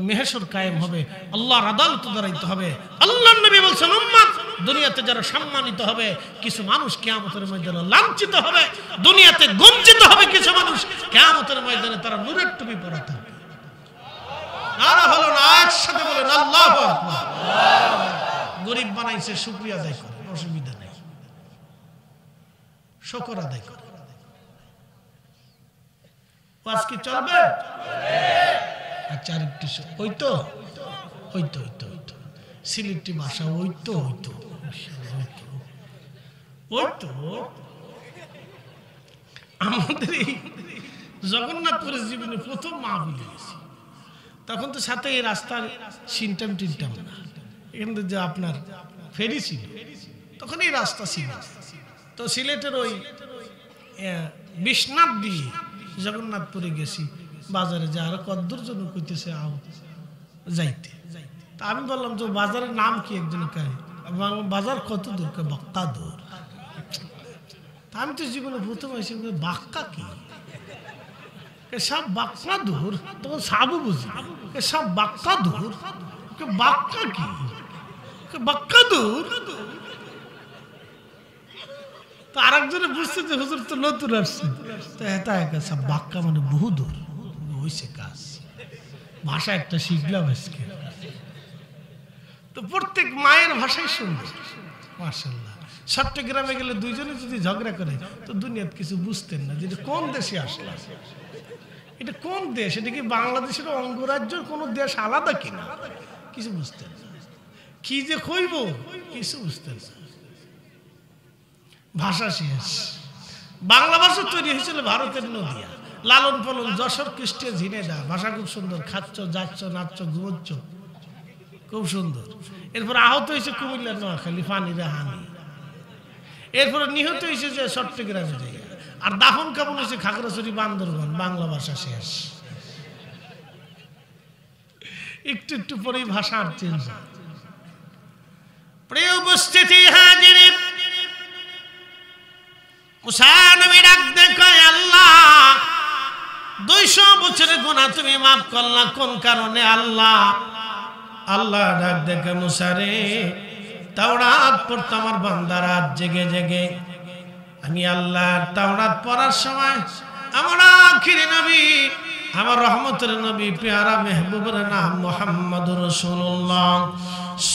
মেহেশর কায়েম হবে, আল্লাহর আদালত দাঁড়াইতে হবে। আল্লাহর নবী বলছেন উম্মত দুনিয়াতে যারা সম্মানিত হবে, কিছু মানুষ কিয়ামতের ময়দানে লাঞ্ছিত হবে। দুনিয়াতে গঞ্জিত হবে কিছু মানুষ, কিয়ামতের ময়দানে তারা নূরের টুপি পরা থাকবে। নারা হলো না, একসাথে বলেন আল্লাহু আকবার। গরিব বানাইছে, শুকরিয়া আদায় করে, অসুবিধা নেই, শুকর আদায় করে। ওয়াজ কি চলবে? আচ্ছা, আরেকটু ওই তো সিলেটি ভাষা, ওই তো আমাদের এই জগন্নাথপুরের জীবনে প্রথম মাহফিল গেছি, তখন তো সাথে এই রাস্তার সিনটাম টিনটাম না, এখান থেকে যে আপনার ফেরি ছিল, তখন এই রাস্তা ছিল। তো সিলেটের ওই বিশ্বনাথ দিয়ে জগন্নাথপুরে গেছি, বাজারে যা আর কদ্দুর জন্য কইতেছে আও যাইতে। তা আমি বললাম যে বাজারের নাম কি? একজন কয় বাজার কত দূর? বাক্কা দূর। তা আমি তো জীবনে প্রথম হয়েছি, বাক্কা কি? সব বাক্কা দূর, তখন সাবু বুঝি সব বাক্কা দূর। বাক্কা কি? বাক্কা দূর। তো আর একজনে বুঝতে যে হুজুর তো নতুন আসছে, তো এটা সব বাক্কা মানে বহু দূর হয়েছে কাজ। ভাষা একটা শিখলাম আজকে। তো প্রত্যেক মায়ের ভাষাই সুন্দর, মাশাআল্লাহ। চট্টগ্রামে গেলে দুইজনে যদি ঝগড়া করে তো দুনিয়াতে কিছু বুঝতেন না যে এটা কোন দেশে আসলাম, এটা কোন দেশ, এটা কি বাংলাদেশের অঙ্গরাজ্যের কোন দেশ আলাদা কিনা, কিছু বুঝতেন না। কি যে কইব কিছু বুঝতেন না। ভাষা শেষ। বাংলা ভাষা তৈরি হয়েছিল ভারতের নদিয়া, লালন পালন যশোর, খ্রিস্টিয়ান ঝিনেদা। ভাষা খুব সুন্দর, খাচ্ছ, যাচ্ছ, নাচছ, ঘুমোচ্ছ, খুব সুন্দর। এরপর আহত হয়েছে কুমিল্লার নোয়াখালী, ফানি রাহানি। এরপরে নিহত হয়েছে যে চট্টগ্রামে জায়গা, আর দাফন কাপন হয়েছে খাগড়াছড়ি, বান্দরবান। বাংলা ভাষা শেষ। একটু একটু পরেই ভাষা আর চেঞ্জ। প্রিয় উপস্থিতি হাজির, মুসা নবী ডাক দেখো, আল্লাহ 200 বছরের গুনাহ তুমি মাফ করলা, কোন কারণে আল্লাহ? আল্লাহ ডাক দেখে, মুসা রে, তাওরাত পড়তো আমার বান্দারা জেগে জেগে। আমি আল্লাহ তাওরাত পড়ার সময় আমার আখিরি নবী, আমার রহমতের নবী, পেয়ারা মেহবুবের নাম মুহাম্মদুর রাসূলুল্লাহ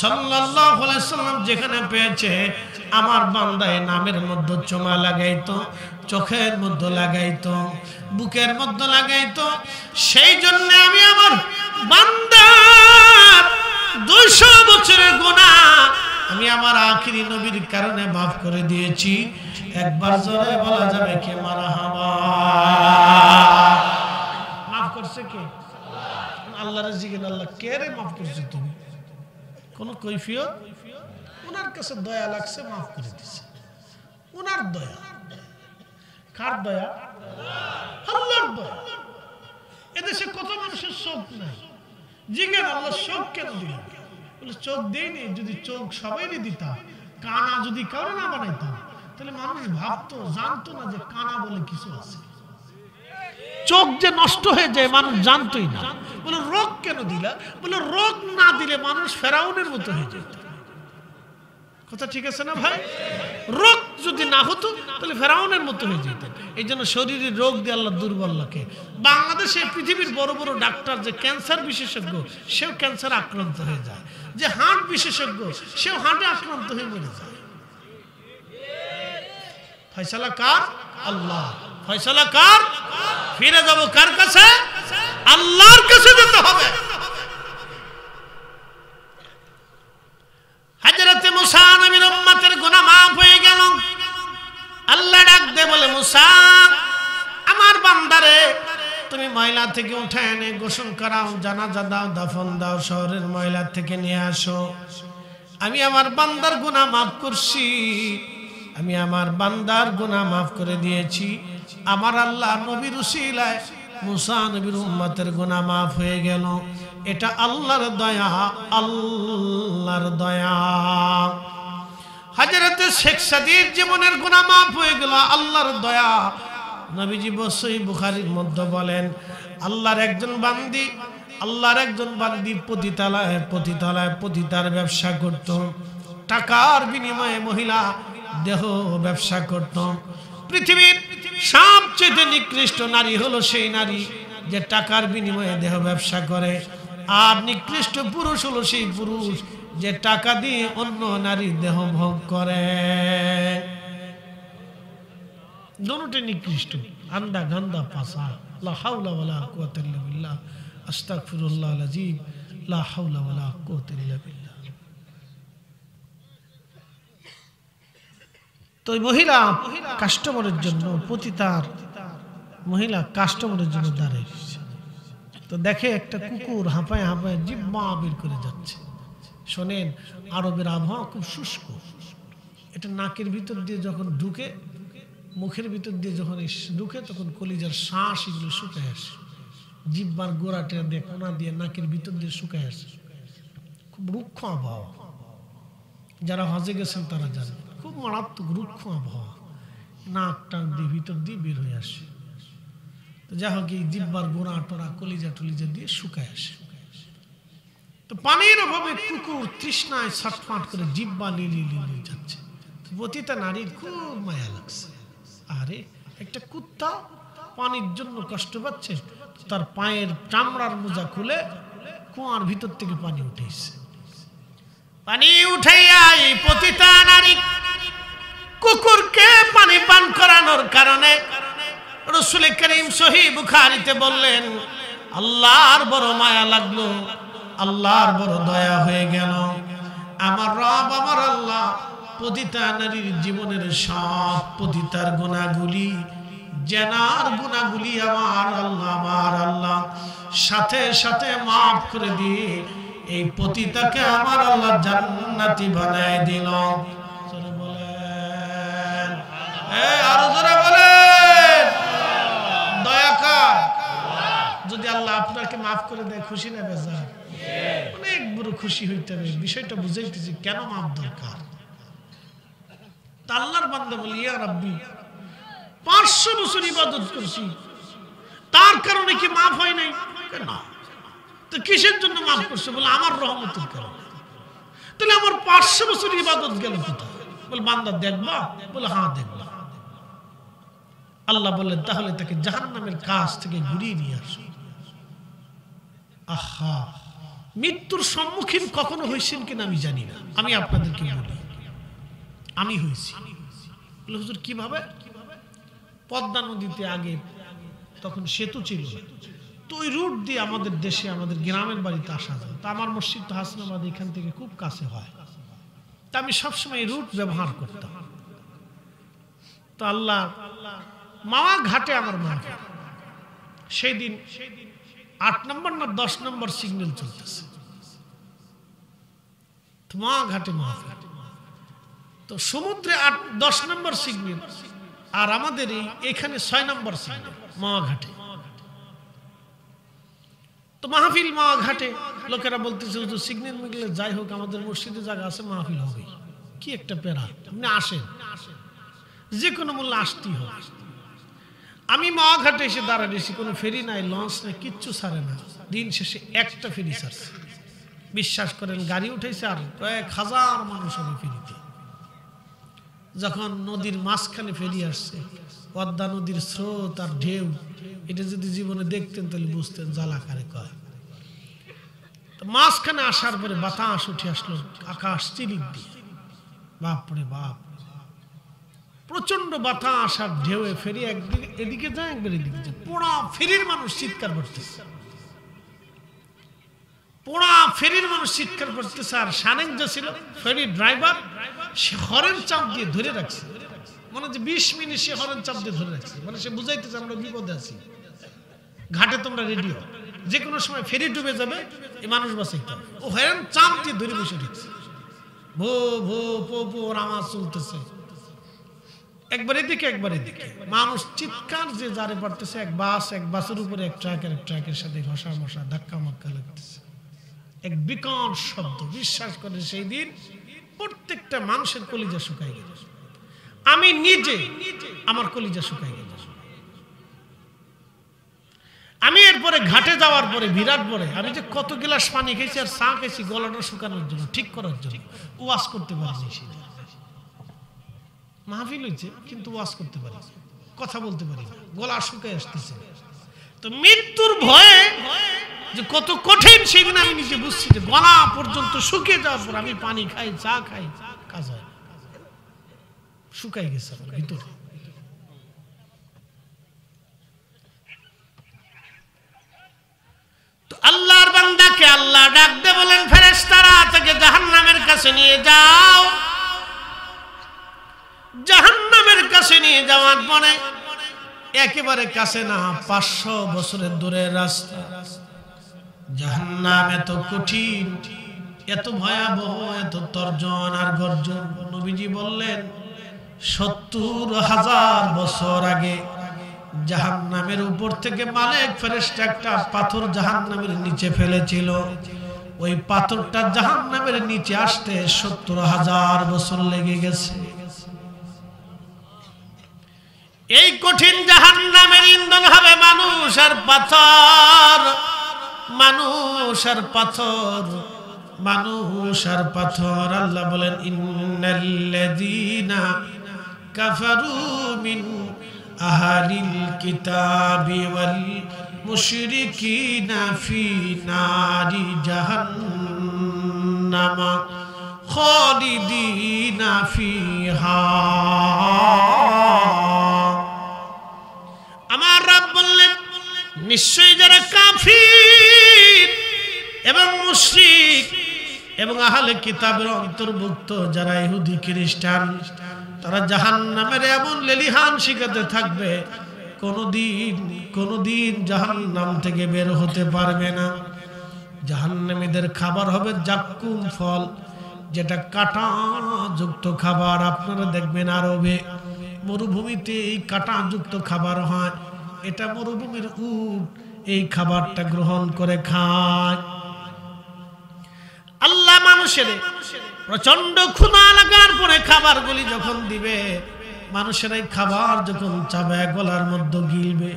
সাল্লাল্লাহু আলাইহি সাল্লাম যেখানে পেয়েছে, আমার বান্দায় নামের মধ্যে চুমা লাগাইতো, চোখের মধ্যে লাগাইতো, বুকের মধ্যে লাগাইতো। সেই জন্য আমি আমার বান্দার 200 বছরের গুনাহ আমি আমার আখিরি নবীর কারণে মাফ করে দিয়েছি। একবার জোরে বলা যাবে কে মারহাবা? মাফ করছে কে? আল্লাহর জিগেন, আল্লাহ কে রে মাফ করছে? তুমি কোন কৈফিয়ত? ওনার কাছে দয়া লাগছে, মাফ করে দিছে। ওনার দয়া। কার দয়া? আল্লাহর দয়া। এদেশে কত মানুষের চোখ নাই, জিজ্ঞেস আল্লাহ চোখ কেন দিলেন? বলে চোখ দেয়নি, যদি চোখ সবাইরই দিতাম, কানা যদি কারো না বানাইতাম, তাহলে মানুষ ভাবতো, জানতো না যে কানা বলে কিছু আছে। চোখ যে নষ্ট হয়ে যায় মানুষ জানতোই না। বলে রোগ কেন দিলা? বলে রোগ না দিলে মানুষ ফেরাউনের মতো হয়ে যেত। কথা ঠিক আছে না ভাই? রোগ যদি না হতো তাহলে ফেরাউনের মতো হয়ে যেতেন। এই জন্য শরীরে রোগ দিয়ে আল্লাহ দুর্বল লাগে। বাংলাদেশে পৃথিবীর বড় বড় ডাক্তার, যে ক্যান্সার বিশেষজ্ঞ, সেও ক্যান্সার আক্রান্ত হয়ে যায়। যে হার্ট বিশেষজ্ঞ, সেও হার্টে আক্রান্ত হয়ে মরে যায়। ফয়সালা কার? আল্লাহ। ফয়সালা কার? ফিরে যাব কার কাছে? আল্লাহর কাছে যেতে হবে। হযরতে মুসা নবীর উম্মতের গুনাহ মাফ হয়ে গেল। আল্লাহ ডাক দে বলে, মুসা আমার বান্দারে তুমি ময়লা থেকে উঠে এনে গোসল করাও, জানাজা দাও, দাফন দাও, শহরের ময়লা থেকে নিয়ে আসো। আমি আমার বান্দার গুনাহ মাফ করছি, আমি আমার বান্দার গুনাহ মাফ করে দিয়েছি। আমার আল্লাহ নবীর উসিলায় মুসা নবীর উম্মতের গুনাহ মাফ হয়ে গেল। এটা আল্লাহর দয়া, আল্লাহর দয়া। হযরত শেখ সাদীর জীবনের গুনাহ মাফ হয়ে গেল, আল্লাহর দয়া। নবীজি সহিহ বুখারীর মধ্যে বলেন, আল্লাহর একজন বান্দি পতিতালয়ে পতিতার ব্যবসা করত। টাকার বিনিময়ে মহিলা দেহ ব্যবসা করত। পৃথিবীর সবচেয়ে নিকৃষ্ট নারী হলো সেই নারী যে টাকার বিনিময়ে দেহ ব্যবসা করে, আর নিকৃষ্ট পুরুষ হলো সেই পুরুষ যে টাকা দিয়ে অন্য নারী দেহ ভোগ করে। दोनों निकृष्ट, अंधा गंदा पासा। ला हौला वला कुव्वता इल्ला बिल्लाह, अस्तगफिरुल्लाहल अज़ीम, ला हौला वला कुव्वता इल्ला बिल्लाह। तो महिला কাস্টমারের জন্য, পতিতার মহিলা কাস্টমারের জন্য দাঁড়ায়। তো দেখে একটা কুকুর হাঁপায় হাঁপায় জিহ্বা বের করে যাচ্ছে। শোনেন, আরবের আবহাওয়া খুব শুষ্ক। এটা নাকের ভিতর দিয়ে যখন ঢুকে, মুখের ভিতর দিয়ে যখন ঢুকে, তখন কলিজার শ্বাস এগুলো শুকায় আসে। জিহ্বার গোড়াটা দিয়ে, কোনা দিয়ে, নাকের ভিতর দিয়ে শুকায় আসে। খুব রুক্ষ আবহাওয়া। যারা হজে গেছেন তারা জানেন, খুব মারাত্মক রুক্ষ আবহাওয়া। নাক টাক দিয়ে ভিতর দিয়ে বের হয়ে আসে। তো যা হোক, এই জিহ্বার গোড়া টোড়া কলিজা টলিজা দিয়ে শুকায় আসে। তো পানির অভাবে কুকুর তৃষ্ণায় ছটফট করে জিহ্বা লিলি যাচ্ছে। পতিতা নারীর খুব মায়া লাগছে। আরে, একটা কুত্তা পানির জন্য কষ্ট পাচ্ছে, তার পায়ের চামড়ার মোজা খুলে কুয়ার ভিতর থেকে পানি উঠেছে। পানি উঠাইয়া এই পতিতা নারী কুকুরকে পানি পান করানোর কারণে রাসূল করিম সহিহ বুখারীতে বললেন, আল্লাহর বড় মায়া লাগলো, আল্লাহর বড় দয়া হয়ে গেল। আমার রব, আমার আল্লাহ পতিতা নারীর জীবনের সব পতিতার গুনাহগুলি, জেনার গুনাহগুলি আমার আল্লাহ সাথে সাথে মাফ করে দিয়ে এই পতিতাকে আমার আল্লাহ জান্নাতি বানায় দিল। জোরে বলেন, আরো জোরে বলেন, দয়া কার? যদি আল্লাহ আপনাকে মাফ করে দেয়, খুশি না বেজার? অনেক বড় খুশি হইতে হবে। বিষয়টা বুঝাইতেছি কেন মাফ দরকার। আল্লাহর বান্দা বলি, ইয়া রাব্বি, 500 বছর ইবাদত করছি, তার কারণে কি মাফ হয় নাই? না। তো কিসের জন্য মাফ করছে? বলে আমার রহমতের কারণে। তাহলে আমার 500 বছর ইবাদত গেল কোথায়? বলে বান্দা দেখবা? বলে হ্যাঁ দেখবা। আল্লাহ বললেন, তাহলে তাকে জাহান্নামের কাছ থেকে ঘুরিয়ে নিয়ে আসো। আহা, মৃত্যুর সম্মুখীন কখনো হয়েছেন কিনা আমি জানি না, আমি আপনাদেরকে বলি, আমি হয়েছি। হুজুর কিভাবে? পদ্মা নদীতে আগে তখন সেতু ছিল, তো ওই রুট দিয়ে আমাদের দেশে, আমাদের গ্রামের বাড়িতে আসা যায়। তা আমার মসজিদ তো হাসনাবাদ এখান থেকে খুব কাছে হয়, তা আমি সবসময় রুট ব্যবহার করতাম। তো আল্লাহ, মাওয়া ঘাটে আমার মা, সেই দিন 8 নম্বর না 10 নম্বর সিগন্যাল চলতেছে। তো মাওয়া ঘাটে মাহফিল, তো সমুদ্রে 10 নম্বর সিগন্যাল, আর আমাদের এখানে 6 নম্বর সিগন্যাল মাওয়া ঘাটে। তো মাহফিল মাওয়া ঘাটে, লোকেরা বলতেছে হুজুর সিগন্যাল মিগলে যাই হোক, আমাদের মসজিদে জায়গা আছে, মাহফিল হবে। কি একটা প্যারা, আপনি আসেন, যে কোনো মূল্যে আসতেই হবে। আমি মাওয়া ঘাটে এসে দাঁড়াইছি, কোনো ফেরি নাই, লঞ্চ নাই, কিচ্ছু ছাড়ে না। দিন শেষে একটা ফেরি ছাড়ছে। বিশ্বাস করেন, গাড়ি উঠেছে আর কয়েক হাজার মানুষ হবে ফেরিতে। যখন নদীর মাঝখানে ফেরি আসছে, পদ্মা নদীর স্রোত আর ঢেউ, এটা যদি জীবনে দেখতেন তাহলে বুঝতেন জ্বালা কারে কয়। মাঝখানে আসার পরে বাতাস উঠে আসলো আকাশ চিলিক দিয়ে, বাপরে বাপ, প্রচন্ড বাতাস আর ঢেউয়ে ফেরি একদিকে এদিকে যায়, একবার এদিকে যায়। পোড়া ফেরির মানুষ চিৎকার করতেছে, পোড়া ফেরির মানুষ চিৎকার করতেছে। আর সানেক যে ছিল ফেরির ড্রাইভার, সে হরেন চাপ দিয়ে ধরে রাখছে, মনে হচ্ছে 20 মিনিট সে হরেন চাপ দিয়ে ধরে রাখছে, মানে সে বুঝাইতেছে আমরা বিপদে আছি। ঘাটে তোমরা রেডি হও, যে কোনো সময় ফেরি ডুবে যাবে, এই মানুষ বাঁচাইতে হবে। ও হেরান চামটি ধরে বসে রেখেছে, ভো ভো পো পো ওর আওয়াজ চলতেছে, একবার এদিকে একবার এদিকে, মানুষ চিৎকার যে যারে পারতেছে। এক বাসের উপরে এক ট্রাকের সাথে ঘষা মশা ধাক্কা মাক্কা লাগতেছে, এক বিকট শব্দ। বিশ্বাস করে সেই দিন প্রত্যেকটা মানুষের কলিজা শুকাই গেল। আমি নিজে আমার কলিজা শুকাই গেল। আমি এরপরে ঘাটে যাওয়ার পরে বিরাট পরে আমি যে কত গ্লাস পানি খেয়েছি আর চা খেয়েছি গলাটা শুকানোর জন্য, ঠিক করার জন্য। ওয়াজ করতে পারিনি, সেই মাহফিল হয়েছে কিন্তু ওয়াজ করতে পারি, কথা বলতে পারি না, গলা শুকায় আসতেছে। তো মৃত্যুর ভয়ে যে কত কঠিন সেদিন আমি নিজে বুঝছি, যে গলা পর্যন্ত শুকিয়ে যাওয়ার পর আমি পানি খাই, চা খাই, কাজ হয়, শুকাই গেছে আমার ভিতরে। তো আল্লাহর বান্দাকে আল্লাহ ডাক দে বলেন, ফেরেশতারা তাকে জাহান্নামের কাছে নিয়ে যাও। জাহান্নামের কাছে নিয়ে যাওয়ার পরে একেবারে কাছে না, 500 বছরের দূরের রাস্তা। জাহান্নাম এত কঠিন, এত ভয়াবহ, এত তর্জন আর গর্জন। নবীজি বললেন 70,000 বছর আগে জাহান্নামের উপর থেকে মালিক ফেরেশতা একটা পাথর জাহান্নামের নিচে ফেলেছিল। ওই পাথরটা জাহান্নামের নিচে আসতে 70,000 বছর লেগে গেছে। এই কঠিন জাহান্নামের ইন্ধন হবে মানুষ আর পাথর, মানুষ আর পাথর, মানুষ আর পাথর। আল্লাহ বলেন, ইন্নাল্লাযীনা কাফারু মিন আহলিল কিতাবি ওয়াল মুশরিকিনা ফি নারি জাহান্নাম খালিদিনা ফিহা। আমার রব বললেন, নিশ্চয়ই যারা কাফির এবং মুশরিক এবং আহলে কিতাবের অন্তর্ভুক্ত যারা ইহুদি খ্রিস্টান, তারা জাহান্নামের এমন লেলিহান শিখাতে থাকবে, কোনদিন জাহান্নাম থেকে বের হতে পারবে না। জাহান্নামীদের খাবার হবে জাক্কুম ফল, যেটা কাঁটা যুক্ত খাবার। আপনারা দেখবেন আরবে মরুভূমিতে এই কাঁটা যুক্ত খাবার হয়। এটা মরুভূমির উট এই খাবারটা গ্রহণ করে খায়। আল্লাহ মানুষের প্রচন্ড ক্ষুধা লাগার পরে খাবারগুলি যখন দিবে, মানুষের এই খাবার যখন চাবে গলার মধ্যে গিলবে,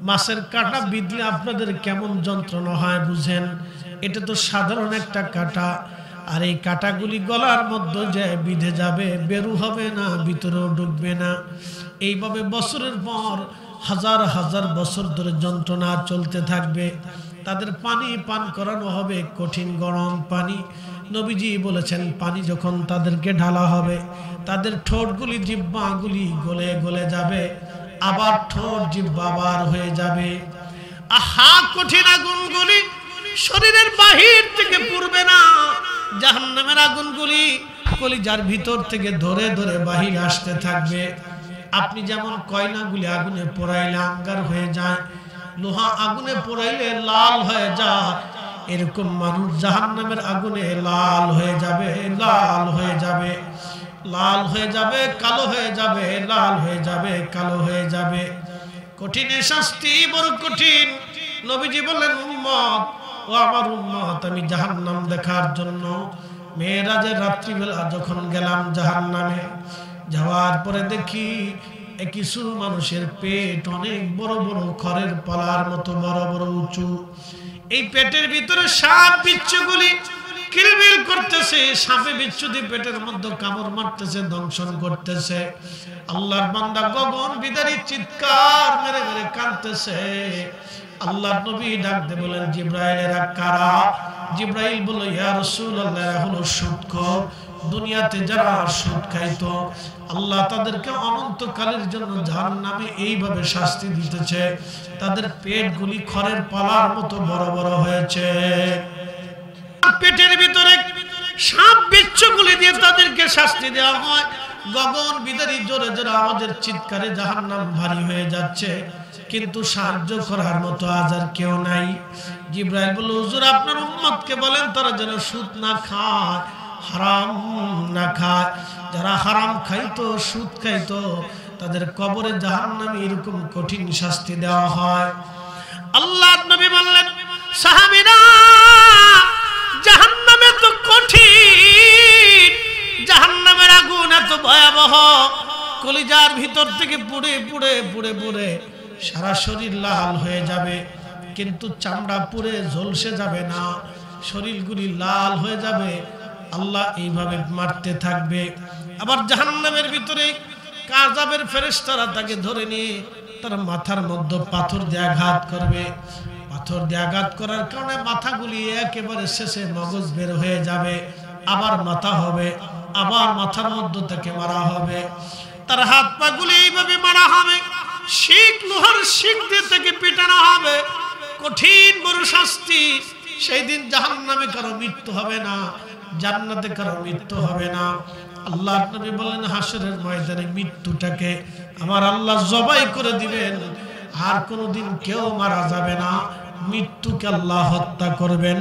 মাছের কাঁটা বিঁধলে আপনাদের কেমন যন্ত্রণা হয় বুঝেন। এটা তো সাধারণ একটা কাঁটা, আর এই কাঁটাগুলি গলার মধ্যে যে বিঁধে যাবে, বেরু হবে না, ভিতরেও ঢুকবে না। এইভাবে বছরের পর হাজার হাজার বছর ধরে যন্ত্রণা চলতে থাকবে। তাদের পানি পান করানো হবে কঠিন গরম পানি। নবীজি বলেছেন, পানি যখন তাদেরকে ঢালা হবে, তাদের ঠোঁটগুলি জিহ্বাগুলি গলে গলে যাবে, আবার ঠোঁট জিহ্বা আবার হয়ে যাবে। আহা, কঠিন আগুনগুলি শরীরের বাহির থেকে পুড়বে না, জাহান্নামের আগুনগুলি কলিজার ভিতর থেকে ধরে ধরে বাহির আসতে থাকবে। আপনি যেমন কয়লাগুলি আগুনে পোড়াইলে আঙ্গার হয়ে যায়, লোহা আগুনে পোড়াইলে লাল হয়ে যায়, এরকম মানুষ জাহান্নামের আগুনে লাল হয়ে যাবে, লাল হয়ে যাবে, লাল হয়ে যাবে, কালো হয়ে যাবে, লাল হয়ে যাবে, কালো হয়ে যাবে। কঠিনের শাস্তি বড় কঠিন। নবীজি বললেন, উম্মত ও আমার উম্মত, আমি জাহান্নাম দেখার জন্য মেরাজের রাত্রিবেলা যখন গেলাম জাহান্নামে, যাওয়ার পরে দেখি কিছু মানুষের পেট অনেক বড় বড়, খড়ের পালার মতো বড় বড় উঁচু। এই পেটের ভিতরে সাপ বিচ্ছুগুলি কিলবিল করতেছে, সাপে বিচ্ছু দিয়ে পেটের মধ্যে কামড় মারতেছে, দংশন করতেছে। আল্লাহর বান্দা গগন বিদারী চিৎকার মেরে মেরে কাঁদতেছে। আল্লাহর নবী ডাক দিয়ে বলেন, জিব্রাইল এরা কারা? জিব্রাইল বলল, ইয়া রাসূলুল্লাহ, এরা হলো সুদখোর। দুনিয়াতে যারা সুদ খাইতো, আল্লাহ তাদেরকে অনন্তকালের জন্য জাহান্নামে এইভাবে শাস্তি দিতেছে। তাদের পেটগুলি খড়ের পালার মতো বড় বড় হয়েছে। পেটের ভিতরে সাপ বিচ্ছুগুলি দিয়ে তাদেরকে শাস্তি দেওয়া হয়। গগন বিদারী জোরে জোরে আমাদের চিৎকারে জাহান্নাম ভারী হয়ে যাচ্ছে। কিন্তু সাহায্য করার মতো আজ আর কেউ নাই। জিবরাইল বলল, হুজুর আপনার উম্মতকে বলেন তারা যেন সুদ না খায়, হারাম না খায়। যারা হারাম খাইতো, সুদ খাইতো, তাদের কবরে জাহান্নামে এরকম কঠিন শাস্তি দেওয়া হয়। আল্লাহর নবী বললেন, সাহাবীরা জাহান্নামে তো কঠিন, জাহান্নামের আগুন এত ভয়াবহ, কলিজার ভিতর থেকে পুড়ে পুড়ে পুড়ে পুড়ে সারা শরীর লাল হয়ে যাবে, কিন্তু চামড়া পুড়ে ঝলসে যাবে না, শরীরগুলি লাল হয়ে যাবে। আল্লাহ এইভাবে মারতে থাকবে। আবার জাহান্নামের ভিতরে আযাবের ফেরেশতারা তাকে ধরে নিয়ে তার মাথার মধ্যে পাথর দিয়ে আঘাত করবে। পাথর দিয়ে আঘাত করার কারণে মাথাগুলি একেবারে শেষে মগজ বের হয়ে যাবে, আবার মাথা হবে, আবার মাথার মধ্যে থেকে মারা হবে। তার হাত পা গুলি এইভাবে মারা হবে, শিক লোহার শিক দিয়ে তাকে পিটানো হবে। কঠিন বড় শাস্তি। সেই দিন জাহান্নামে কারো মৃত্যু হবে না, জান্নাতে কারো মৃত্যু হবে না। আল্লাহর নবী বলেন, হাসরের ময়দানে মৃত্যুটাকে আমার আল্লাহ জবাই করে দিবেন, আর কোনোদিন কেউ মারা যাবে না। মৃত্যুকে আল্লাহ হত্যা করবেন,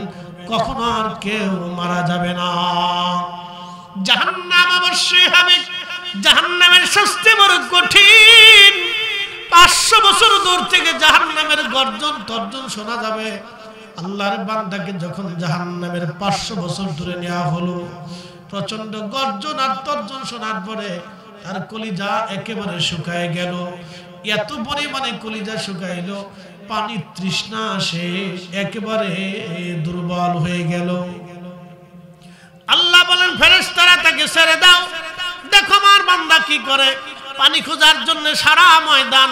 কখনো আর কেউ মারা যাবে না। জাহান্নাম অবশ্যই হবে। জাহান্নামের শাস্তি বড় কঠিন। 500 বছর দূর থেকে জাহান্নামের গর্জন তর্জন শোনা যাবে। আল্লাহর বান্দাকে যখন জাহান্নামের 500 বছর দূরে নেওয়া হলো, প্রচন্ড গর্জন আর তর্জন শোনার পরে তার কলিজা একেবারে শুকায় গেল। এত পরিমাণে কলিজা শুকাইল, পানির তৃষ্ণা সে একেবারে দুর্বল হয়ে গেল। আল্লাহ বলেন, ফেরেশতারা তাকে ছেড়ে দাও, দেখো আমার বান্দা কি করে। পানি খোঁজার জন্য সারা ময়দান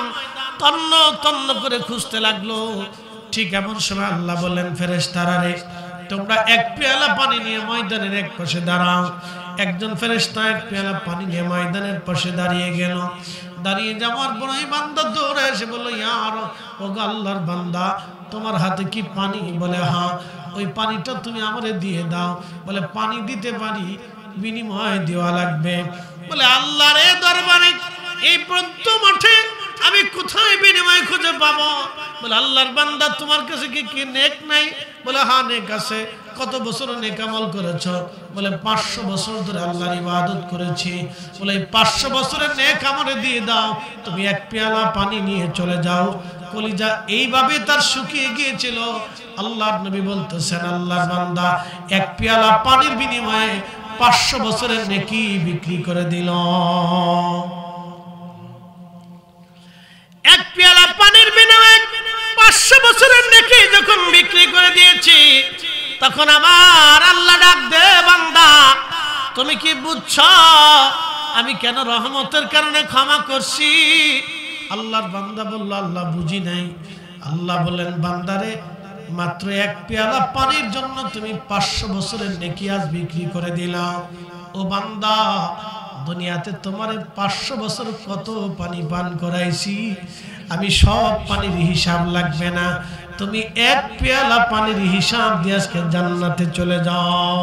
তন্ন তন্ন করে খুঁজতে লাগলো। ঠিক এমন সময় আল্লাহ বলেন, ফেরেশতারা রে, তোমরা এক পেয়ালা পানি নিয়ে ময়দানের এক পাশে দাঁড়াও। একজন ফেরেশতা এক পেয়ালা পানি নিয়ে ময়দানের পাশে দাঁড়িয়ে গেল। দাঁড়িয়ে যাওয়ার পর এই বান্দা দৌড়ে এসে বলল, ইয়ার ওগো আল্লাহর বান্দা, তোমার হাতে কি পানি? বলে হ্যাঁ। ওই পানিটা তুমি আমারে দিয়ে দাও। বলে পানি দিতে পারি, বিনিময় দেওয়া লাগবে। বলে আল্লাহর দরবারে এই প্রন্ত মাঠে আমি কোথায় বিনিময় খুঁজে পাবো? বলে আল্লাহর বান্দা, তোমার কাছে কি নেক নাই? বলে হ্যাঁ নেক আছে। কত বছর নেক আমল করেছো? বলে 500 বছর ধরে আল্লাহর ইবাদত করেছি। বলে 500 বছরের নেক আমারে দিয়ে দাও, তুমি এক পেয়ালা পানি নিয়ে চলে যাও। কলিজা এইভাবে তার শুকিয়ে গিয়েছিল। আল্লাহর নবী বলতেছেন, আল্লাহর বান্দা এক পেয়ালা পানির বিনিময়ে 500 বছরের নেকি বিক্রি করে দিল। এক পেয়ালা পানির বিনিময়ে 500 বছরের নেকি যখন বিক্রি করে দিয়েছি, তখন আমার আল্লাহ ডাক দে, বান্দা তুমি কি বুঝছো আমি কেন রহমতের কারণে ক্ষমা করছি? আল্লাহর বান্দা বলল, আল্লাহ বুঝি নাই। আল্লাহ বললেন, বান্দারে, মাত্র এক পেয়ালা পানির জন্য তুমি 500 বছরের নেকি আজ বিক্রি করে দিলা। ও বান্দা, দুনিয়াতে তোমার 500 বছর কত পানি পান করাইছি, আমি সব পানির হিসাব লাগবে না। তুমি এক পেয়ালা পানির হিসাব দিয়ে আজকে জান্নাতে চলে যাও।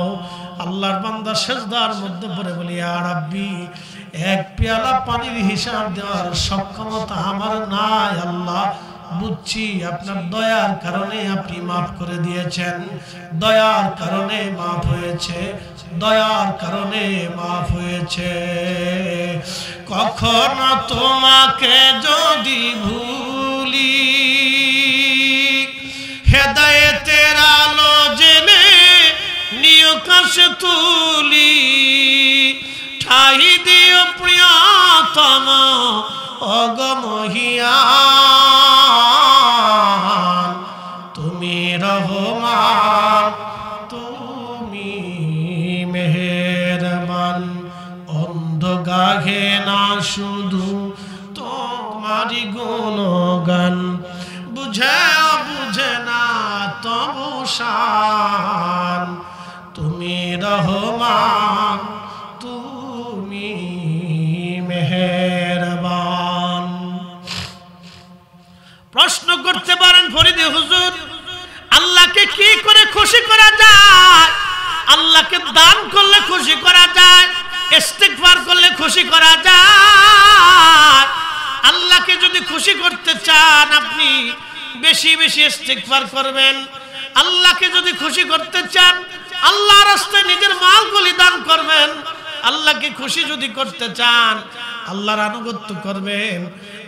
আল্লাহর বান্দা সেজদার মধ্যে পড়ে বলি, ইয়া রাব্বি, এক পেয়ালা পানির হিসাব দেওয়ার সক্ষমতা আমার নাই। আল্লাহ বুঝছি আপনার দয়ার কারণে আপনি মাফ করে দিয়েছেন, দয়ার কারণে মাফ হয়েছে, দয়ার কারণে মাফ হয়েছে। কখনো তোমাকে যদি ভুলি, হেদায়েতের আলো জেনে নিয় কাছে তুলি, ঠাই দিও প্রিয়তম অগমহিয়ান, তুমি রহমান, তুমি মেহেরবান। অন্ধ গাহে না শুধু তোমারি গুণগান, বুঝে বুঝে না তবু শান, তুমি রহমান, তুমি মেহেরবান। প্রশ্ন করতে পারেন ফরিদে হুজুর, আল্লাহকে কি করে খুশি করা যায়? আল্লাহকে দান করলে খুশি করা যায়, ইস্তিগফার করলে খুশি করা যায়। আল্লাহকে যদি খুশি করতে চান আপনি বেশি বেশি ইস্তিগফার করবেন। আল্লাহকে যদি খুশি করতে চান আল্লাহর রাস্তায় নিজের মালগুলি দান করবেন। আল্লাহকে খুশি যদি করতে চান আল্লাহর আনুগত্য করবেন।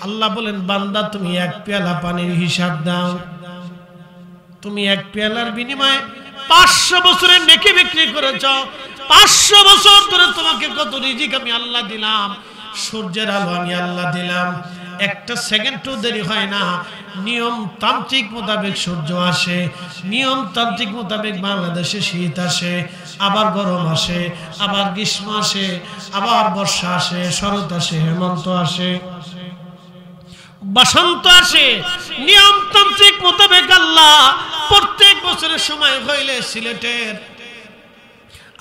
আল্লাহ বলেন বান্দা তুমি এক পেয়ালা পানির হিসাব দাও, তুমি এক পেয়ালার বিনিময়ে 500 বছরের নেকি বিক্রি করেছ। 500 বছর ধরে তোমাকে কত রিজিক আমি আল্লাহ দিলাম, সূর্যের আলো আমি আল্লাহ দিলাম, একটা সেকেন্ডও দেরি হয় না। নিয়ম তান্ত্রিক মোতাবেক সূর্য আসে, নিয়ম তান্ত্রিক মোতাবেক বাংলাদেশে শীত আসে, আবার গরম আসে, আবার গ্রীষ্ম আসে, আবার বর্ষা আসে, শরৎ আসে, হেমন্ত আসে, বসন্ত আসে। নিয়মতান্ত্রিক মোতাবেক আল্লাহ প্রত্যেক বছরের সময় হইলে সিলেটের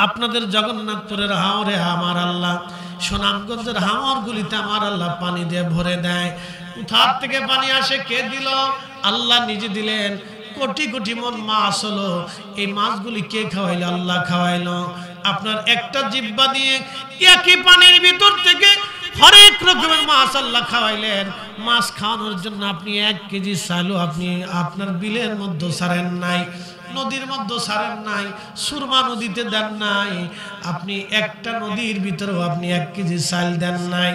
আপনাদের জগন্নাথপুরের হাওরে আমার আল্লাহ, সুনামগঞ্জের হাওরগুলিতে আমার আল্লাহ পানি দিয়ে ভরে দেয়। কোথার থেকে পানি আসে? কে দিল? আল্লাহ নিজে দিলেন। কোটি কোটি মন মাছ হলো, এই মাছগুলি কে খাওয়াইলো? আল্লাহ খাওয়াইলো। আপনার একটা জিহ্বা দিয়ে একই পানির ভিতর থেকে হরেক রকমের মাছ আল্লাহ খাওয়াইলেন। মাছ খাওয়ানোর জন্য আপনি 1 কেজি চালও আপনি আপনার বিলের মধ্যে ছাড়েন নাই, নদীর মধ্যে ছাড়েন নাই, সুরমা নদীতে দেন নাই, আপনি একটা নদীর ভিতরেও আপনি 1 কেজি চাল দেন নাই।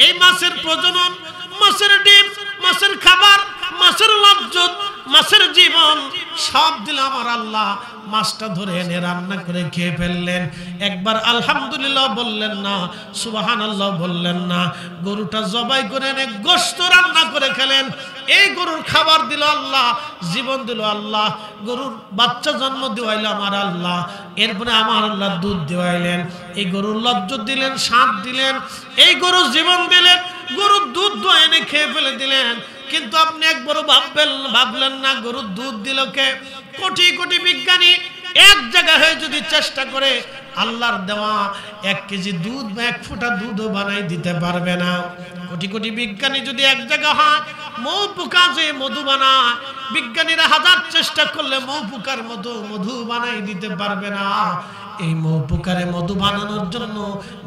এই মাছের প্রজনন, মাছের ডিম, মাছের খাবার, মাছের লজ্জত, মাছের জীবন সব দিল আমার আল্লাহ। মাছটা ধরে এনে রান্না করে খেয়ে ফেললেন। একবার আলহামদুলিল্লাহ বললেন না, সুবহানাল্লাহ বললেন না। গরুটা জবাই করে এনে গোশত রান্না করে খেলেন। এই গরুর খাবার দিল আল্লাহ, জীবন দিল আল্লাহ। গরুর বাচ্চা জন্ম দেওয়াইল আমার আল্লাহ। এরপরে আমার আল্লাহ দুধ দেওয়াইলেন। এই গরুর লজ্জত দিলেন, স্বাদ দিলেন, এই গরুর জীবন দিলেন। গরুর দুধ দোয়া এনে খেয়ে ফেলে দিলেন। কিন্তু আপনি একবারও ভাবলেন না গরুর দুধ দিল কে? কোটি কোটি বিজ্ঞানী এক জায়গায় হয়ে যদি চেষ্টা করে আল্লাহর দেওয়া 1 কেজি দুধ বা 1 ফোঁটা দুধও বানাই দিতে পারবে না। কোটি কোটি বিজ্ঞানী যদি এক জায়গা হয়, মৌ পোকা যে মধু বানায়, বিজ্ঞানীরা 1000 চেষ্টা করলে মৌ পোকার মতো মধু বানাই দিতে পারবে না। এই মৌ পোকারে মধু বানানোর জন্য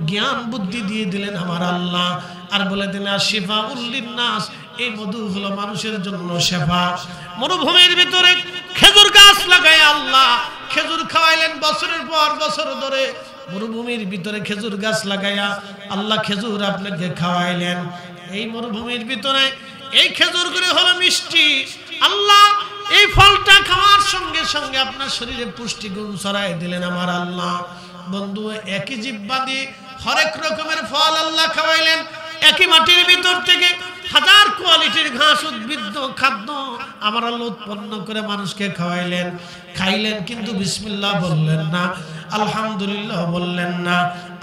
জ্ঞান বুদ্ধি দিয়ে দিলেন আমার আল্লাহ। আর বলে দিলেন শিফাউল লিন্নাস, এই মধু হলো মানুষের জন্য শেফা। মরুভূমির ভিতরে খেজুর গাছ লাগায় আল্লাহ খেজুর খাওয়াইলেন বছরের পর বছর ধরে। মরুভূমির ভিতরে খেজুর গাছ লাগাইয়া আল্লাহ খেজুর আপনাকে খাওয়াইলেন। এই মরুভূমির ভিতরে এই খেজুরগুলো হলো মিষ্টি। আল্লাহ এই ফলটা খাওয়ার সঙ্গে সঙ্গে আপনার শরীরে পুষ্টিগুণ ছড়াই দিলেন আমার আল্লাহ। বন্ধু, একই জিহ্বা দিয়ে হরেক রকমের ফল আল্লাহ খাওয়াইলেন। একই মাটির ভিতর থেকে 1000 কোয়ালিটির ঘাস, উদ্ভিদ, খাদ্য আমার আল্লাহ উৎপন্ন করে মানুষকে খাওয়াইলেন। খাইলেন কিন্তু বিসমিল্লাহ বললেন না, আলহামদুলিল্লাহ বললেন না।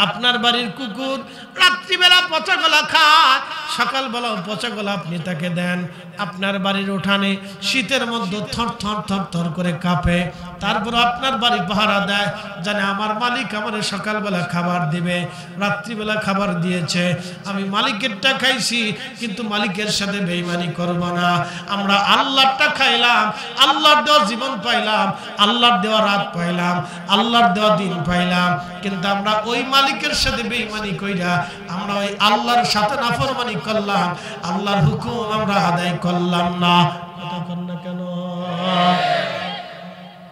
আপনার বাড়ির কুকুর রাত্রিবেলা পচা গলা খায়, সকালবেলা পচা গলা আপনি তাকে দেন। আপনার বাড়ির উঠানে শীতের মধ্যে থর থর থর থর করে কাঁপে, তারপর আপনার বাড়ি পাহারা দেয়, জানে আমার মালিক আমার সকালবেলা খাবার দিবে, রাত্রিবেলা খাবার দিয়েছে, আমি মালিকেরটা খাইছি কিন্তু মালিকের সাথে বেঈমানি করব না। আমরা আল্লাহরটা খাইলাম, আল্লাহর দেওয়া জীবন পাইলাম, আল্লাহর দেওয়া রাত পাইলাম, আল্লাহর দেওয়া দিন পাইলাম, কিন্তু আমরা ওই মালিকের সাথে বেঈমানি কইরা আমরা ওই আল্লাহর সাথে নাফরমানি করলাম, আল্লাহর হুকুম আমরা আদায় করলাম না। কথা কর না কেন?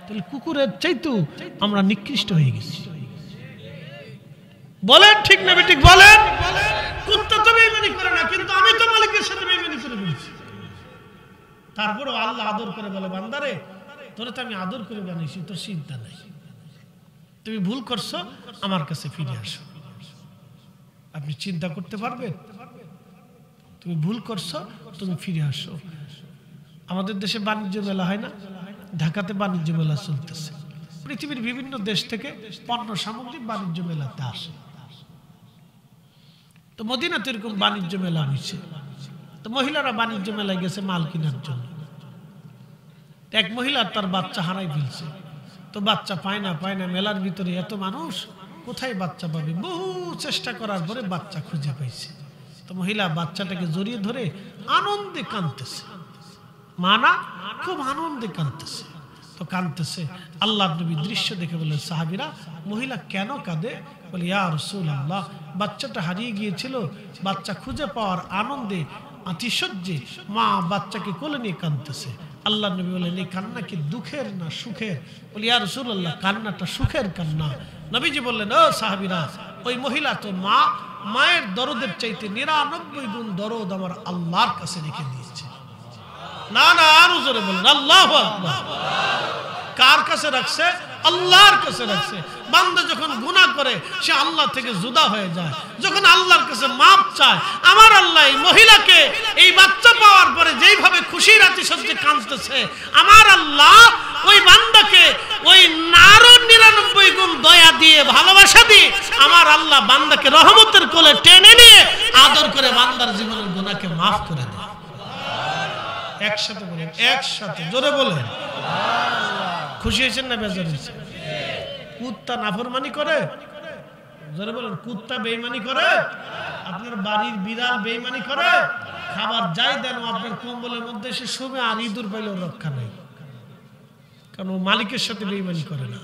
তাহলে কুকুরের চাইতো আমরা নিকৃষ্ট হয়ে গেছি। বলেন ঠিক না বেঠিক? বলেন। কুত্তা তো বেঈমানি করে না, কিন্তু আমি তো মালিকের সাথে বেঈমানি করে ফেলেছি। তারপরেও আল্লাহ আদর করে বলে, বান্দারে তোরে তো আমি আদর করে বানাইছি, তোর চিন্তা নাই, তুমি ভুল করছো, আমার কাছে ফিরে আসো। আপনি চিন্তা করতে পারবেন? তুমি ভুল করছো, তুমি ফিরে আসো। আমাদের দেশে বাণিজ্য মেলা হয় না? ঢাকাতে বাণিজ্য মেলা চলতেছে। পৃথিবীর বিভিন্ন দেশ থেকে পণ্য সামগ্রী বাণিজ্য মেলাতে আসে। তো মদিনাতে এরকম বাণিজ্য মেলা হয়েছে। তো মহিলারা বাণিজ্য মেলায় গেছে মাল কেনার জন্য। এক মহিলা তার বাচ্চা হারাই ফেলছে। তো বাচ্চা পায় না। মেলার ভিতরে এত মানুষ, কোথায় বাচ্চা পাবে? বহু চেষ্টা করার পরে বাচ্চা খুঁজে পাইছে। তো মহিলা বাচ্চাটাকে জড়িয়ে ধরে আনন্দে কাঁদতেছে। মানা খুব আনন্দে কাঁদতেছে। তো কাঁদতেছে, আল্লাহর নবী দৃশ্য দেখে বলে, সাহাবীরা মহিলা কেন কাঁদে? বলি ইয়া রাসূলুল্লাহ, বাচ্চাটা হারিয়ে গিয়েছিল, বাচ্চা খুঁজে পাওয়ার আনন্দে আতিশয্যে মা বাচ্চাকে কোলে নিয়ে কাঁদতেছে। আল্লাহ নবী বলেন, এই কান্না কি দুঃখের না সুখের? বলি ইয়া রাসূলুল্লাহ, কান্নাটা সুখের কান্না। নবীজি বললেন, ও সাহাবীরা, ওই মহিলা তো মা, মায়ের দরদের চাইতে 99 গুণ দরদ আমার আল্লাহর কাছে রেখে দিয়েছে। না না, আরো জোরে বলেন আল্লাহু আকবার। কার কাছে রাখছে? আল্লাহর কাছে রাখছে। বান্দা যখন গুনাহ করে সে আল্লাহ থেকে জুদা হয়ে যায়, যখন আল্লাহর কাছে মাপ চায়, আমার আল্লাহ এই মহিলাকে এই বাচ্চা পাওয়ার পরে যেইভাবে খুশির আতিশয্যে কাঁদতেছে, আমার আল্লাহ ওই বান্দাকে ওই আরো 99 গুণ দয়া দিয়ে ভালোবাসা দিয়ে আমার আল্লাহ বান্দাকে রহমতের কোলে টেনে নিয়ে আদর করে বান্দার জীবনের গুনাহকে মাফ করে দেয়। একসাথে বলেন, একসাথে জোরে বলেন। খুশি হয়েছেন না বেজার হয়েছেন? কুত্তা নাফরমানি করে? জোরে বলেন। কুত্তা বেঈমানি করে? আপনার বাড়ির বিড়াল বেঈমানি করে? খাবার যাই দেন আপনার কম্বলের মধ্যে এসে শুবে, আর ইঁদুর পাইলেও রক্ষা নেই, কারণ ও মালিকের সাথে বেঈমানি করে না।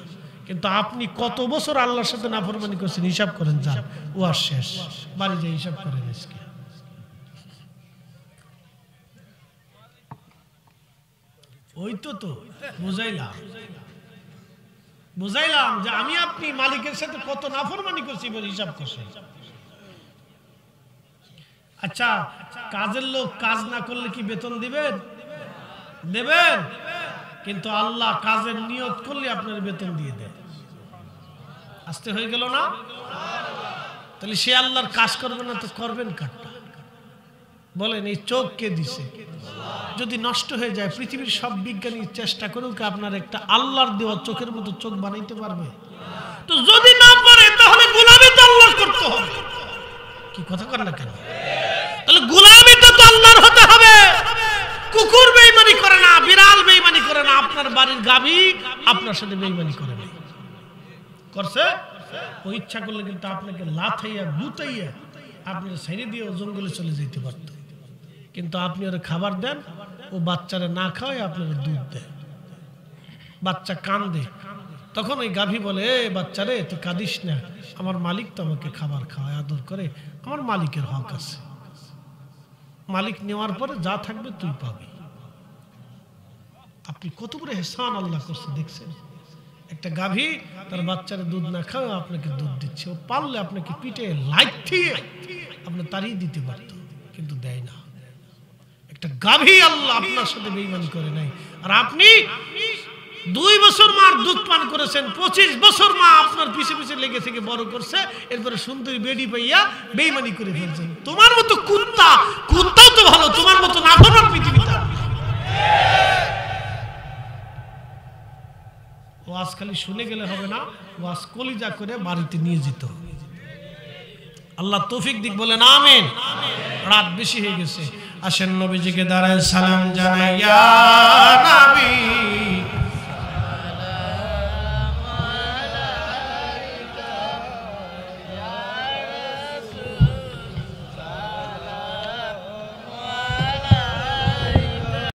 কিন্তু আপনি কত বছর আল্লাহর সাথে নাফরমানি করছেন হিসাব করেন, যান ও আর শেষ, বাড়ি যাই হিসাব করেন। আজকে ওই তো বুঝাইলাম যে আমি আপনি মালিকের সাথে কত নাফরমানি করছি হিসাব করছেন। আচ্ছা, কাজের লোক কাজ না করলে কি বেতন দিবেন? দেবেন। কিন্তু আল্লাহ কাজের নিয়ত করলে আপনার বেতন দিয়ে দেয়। আস্তে হয়ে গেল না? তাহলে সে আল্লাহর কাজ করবে না তো করবেন কারটা? বলেন, এই চোখ কে দিছে? যদি নষ্ট হয়ে যায়, পৃথিবীর সব বিজ্ঞানী চেষ্টা করুক, আপনার একটা আল্লাহর দেওয়া চোখের মতো চোখ বানাইতে পারবে? তো যদি না পারে তাহলে গোলামি তো আল্লাহর করতে হবে। কি কথা কর না কেন? তাহলে গোলামিটা তো আল্লাহর হতে হবে। কুকুর বেঈমানি করে না, বিড়াল বেঈমানি করে না, আপনার বাড়ির গাভী আপনার সাথে বেঈমানি করে না। করছে? ও ইচ্ছা করলে কিন্তু আপনাকে লাথাইয়া গুতাইয়া আপনার ছেড়ে দিয়ে ও জঙ্গলে চলে যেতে পারত। কিন্তু আপনি ওর খাবার দেন, ও বাচ্চারা না খাওয়ায় আপনার দুধ দেয়। বাচ্চা কান্দে, তখন ওই গাভী বলে, এ বাচ্চারে তুই কাঁদিস না, আমার মালিক তো আমাকে খাবার খাওয়ায়, আদর করে, আমার মালিকের হক আছে। মালিক নেওয়ার পরে যা থাকবে তুই পাবি। আপনি কত বড় ইহসান আল্লাহ করছে দেখছেন? একটা গাভী তার বাচ্চারা দুধ না খাওয়া আপনাকে দুধ দিচ্ছে। ও পারলে আপনাকে পিঠে লাইঠিয়ে আপনি তাড়িয়ে দিতে পারত, কিন্তু দেয় না। একটা গাভী আল্লাহ আপনার সাথে বেঈমানি করে নাই। আর আপনি 2 বছর মার দুধ পান করেছেন, 25 বছর মা আপনার পিছে পিছে লেগে থেকে বড় করছে, এরপরে সুন্দরী বেডি পাইয়া বেঈমানি করে ফেলছেন। তোমার মতো কুত্তাও তো ভালো, তোমার মতো নাফরমান পৃথিবীতে। ওয়াজ খালি শুনে গেলে হবে না, ওয়াজ কলিজা করে বাড়িতে নিয়ে যেতে হবে। আল্লাহ তৌফিক দিক, বলেন আমিন। রাত বেশি হয়ে গেছে, আসেন নবীজিকে দাঁড়ায় সালাম জানাই। ইয়া নবী